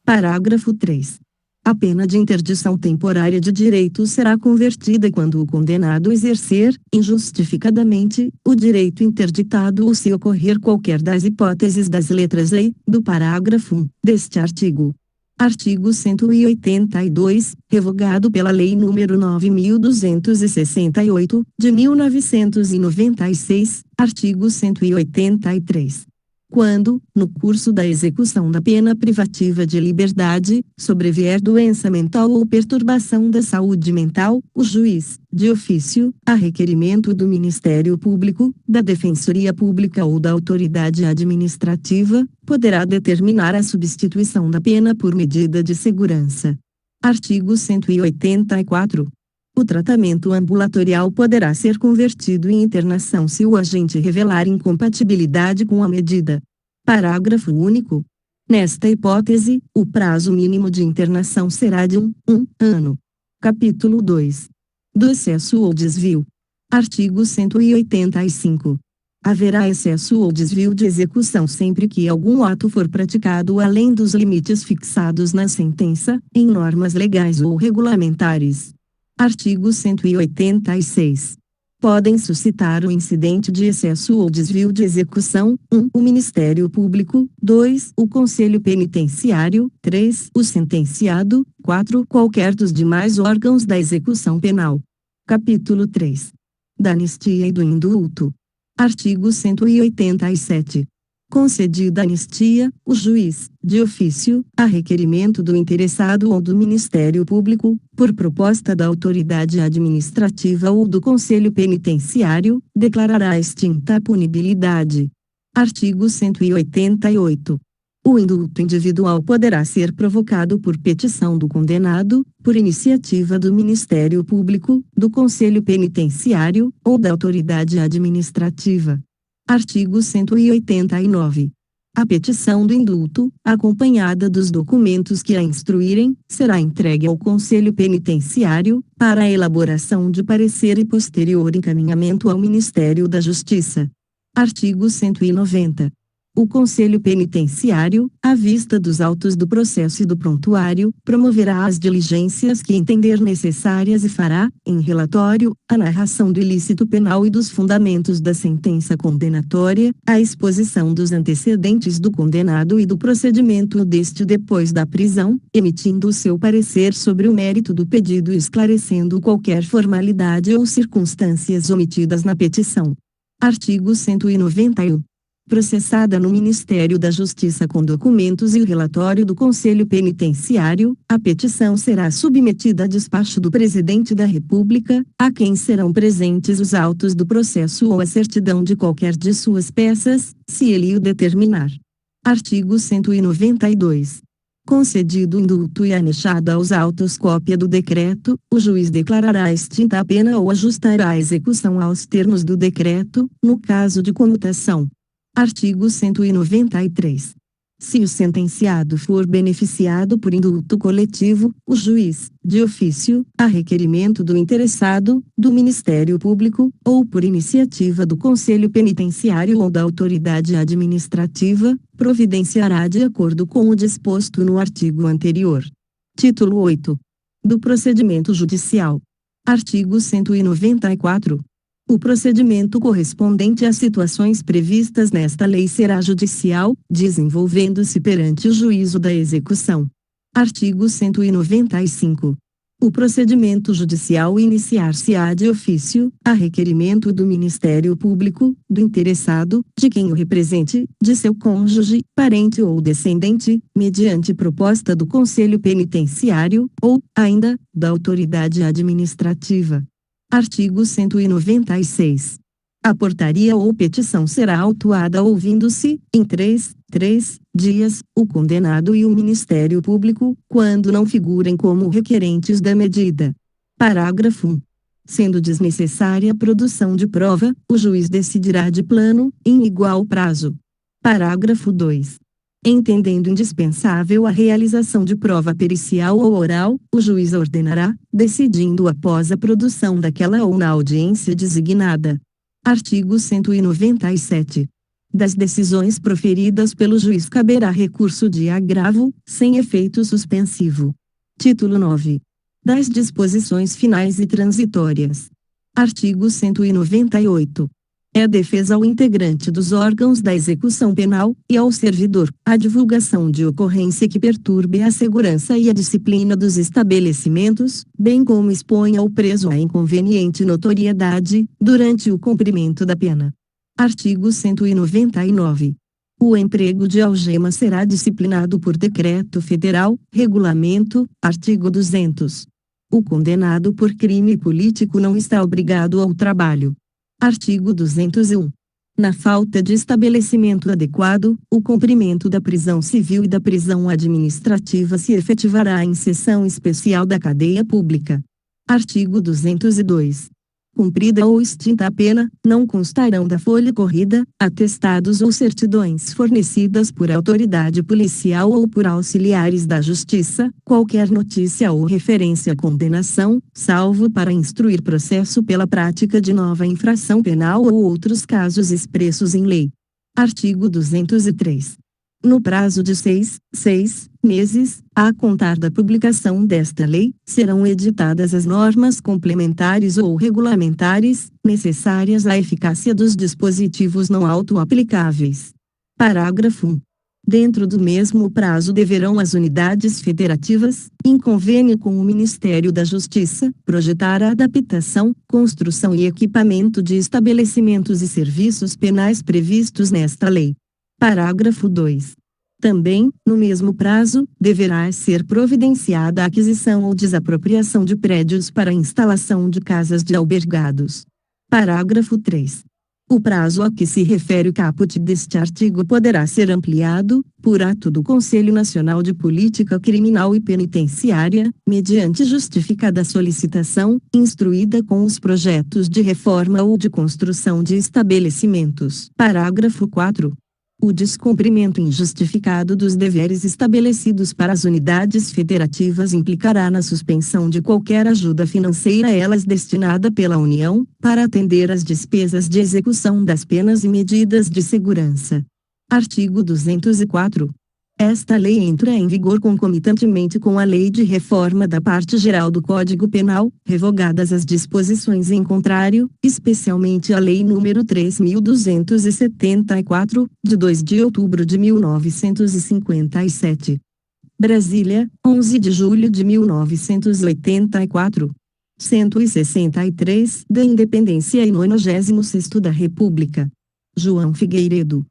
Parágrafo 3. A pena de interdição temporária de direito será convertida quando o condenado exercer, injustificadamente, o direito interditado ou se ocorrer qualquer das hipóteses das letras E, do parágrafo 1, deste artigo. Artigo 182, revogado pela Lei nº 9.268, de 1996, artigo 183. Quando, no curso da execução da pena privativa de liberdade, sobrevier doença mental ou perturbação da saúde mental, o juiz, de ofício, a requerimento do Ministério Público, da Defensoria Pública ou da autoridade administrativa, poderá determinar a substituição da pena por medida de segurança. Artigo 184. O tratamento ambulatorial poderá ser convertido em internação se o agente revelar incompatibilidade com a medida. Parágrafo único. Nesta hipótese, o prazo mínimo de internação será de um ano. Capítulo 2. Do excesso ou desvio. Artigo 185. Haverá excesso ou desvio de execução sempre que algum ato for praticado além dos limites fixados na sentença, em normas legais ou regulamentares. Artigo 186. Podem suscitar o incidente de excesso ou desvio de execução: 1. O Ministério Público; 2. O Conselho Penitenciário; 3. O sentenciado; 4. Qualquer dos demais órgãos da execução penal. Capítulo 3. Da anistia e do indulto. Artigo 187. Concedida a anistia, o juiz, de ofício, a requerimento do interessado ou do Ministério Público, por proposta da autoridade administrativa ou do Conselho Penitenciário, declarará extinta a punibilidade. Artigo 188. O indulto individual poderá ser provocado por petição do condenado, por iniciativa do Ministério Público, do Conselho Penitenciário, ou da autoridade administrativa. Artigo 189. A petição do indulto, acompanhada dos documentos que a instruírem, será entregue ao Conselho Penitenciário, para a elaboração de parecer e posterior encaminhamento ao Ministério da Justiça. Artigo 190. O Conselho Penitenciário, à vista dos autos do processo e do prontuário, promoverá as diligências que entender necessárias e fará, em relatório, a narração do ilícito penal e dos fundamentos da sentença condenatória, a exposição dos antecedentes do condenado e do procedimento deste depois da prisão, emitindo o seu parecer sobre o mérito do pedido e esclarecendo qualquer formalidade ou circunstâncias omitidas na petição. Artigo 191. Processada no Ministério da Justiça com documentos e o relatório do Conselho Penitenciário, a petição será submetida a despacho do Presidente da República, a quem serão presentes os autos do processo ou a certidão de qualquer de suas peças, se ele o determinar. Artigo 192. Concedido o indulto e anexada aos autos cópia do decreto, o juiz declarará extinta a pena ou ajustará a execução aos termos do decreto, no caso de comutação. Artigo 193. Se o sentenciado for beneficiado por indulto coletivo, o juiz, de ofício, a requerimento do interessado, do Ministério Público, ou por iniciativa do Conselho Penitenciário ou da autoridade administrativa, providenciará de acordo com o disposto no artigo anterior. Título 8. Do procedimento judicial. Artigo 194. O procedimento correspondente às situações previstas nesta lei será judicial, desenvolvendo-se perante o juízo da execução. Artigo 195. O procedimento judicial iniciar-se-á de ofício, a requerimento do Ministério Público, do interessado, de quem o represente, de seu cônjuge, parente ou descendente, mediante proposta do Conselho Penitenciário, ou, ainda, da autoridade administrativa. Artigo 196. A portaria ou petição será autuada ouvindo-se, em 3 dias, o condenado e o Ministério Público, quando não figurem como requerentes da medida. Parágrafo 1. Sendo desnecessária a produção de prova, o juiz decidirá de plano, em igual prazo. Parágrafo 2. Entendendo indispensável a realização de prova pericial ou oral, o juiz ordenará, decidindo após a produção daquela ou na audiência designada. Artigo 197. Das decisões proferidas pelo juiz caberá recurso de agravo, sem efeito suspensivo. Título 9. Das disposições finais e transitórias. Artigo 198. É a defesa ao integrante dos órgãos da execução penal, e ao servidor, a divulgação de ocorrência que perturbe a segurança e a disciplina dos estabelecimentos, bem como exponha ao preso a inconveniente notoriedade, durante o cumprimento da pena. Artigo 199. O emprego de algema será disciplinado por decreto federal, regulamento, artigo 200. O condenado por crime político não está obrigado ao trabalho. Artigo 201. Na falta de estabelecimento adequado, o cumprimento da prisão civil e da prisão administrativa se efetivará em seção especial da cadeia pública. Artigo 202. cumprida ou extinta a pena, não constarão da folha corrida, atestados ou certidões fornecidas por autoridade policial ou por auxiliares da Justiça, qualquer notícia ou referência à condenação, salvo para instruir processo pela prática de nova infração penal ou outros casos expressos em lei. Artigo 203. No prazo de 6 meses, a contar da publicação desta lei, serão editadas as normas complementares ou regulamentares, necessárias à eficácia dos dispositivos não auto-aplicáveis. Parágrafo 1. Dentro do mesmo prazo deverão as unidades federativas, em convênio com o Ministério da Justiça, projetar a adaptação, construção e equipamento de estabelecimentos e serviços penais previstos nesta lei. Parágrafo 2. Também, no mesmo prazo, deverá ser providenciada a aquisição ou desapropriação de prédios para a instalação de casas de albergados. Parágrafo 3. O prazo a que se refere o caput deste artigo poderá ser ampliado, por ato do Conselho Nacional de Política Criminal e Penitenciária, mediante justificada solicitação, instruída com os projetos de reforma ou de construção de estabelecimentos. Parágrafo 4. O descumprimento injustificado dos deveres estabelecidos para as unidades federativas implicará na suspensão de qualquer ajuda financeira a elas destinada pela União, para atender às despesas de execução das penas e medidas de segurança. Artigo 204. Esta lei entra em vigor concomitantemente com a Lei de Reforma da Parte Geral do Código Penal, revogadas as disposições em contrário, especialmente a Lei nº 3.274, de 2 de outubro de 1957. Brasília, 11 de julho de 1984. 163 da Independência e 96º da República. João Figueiredo.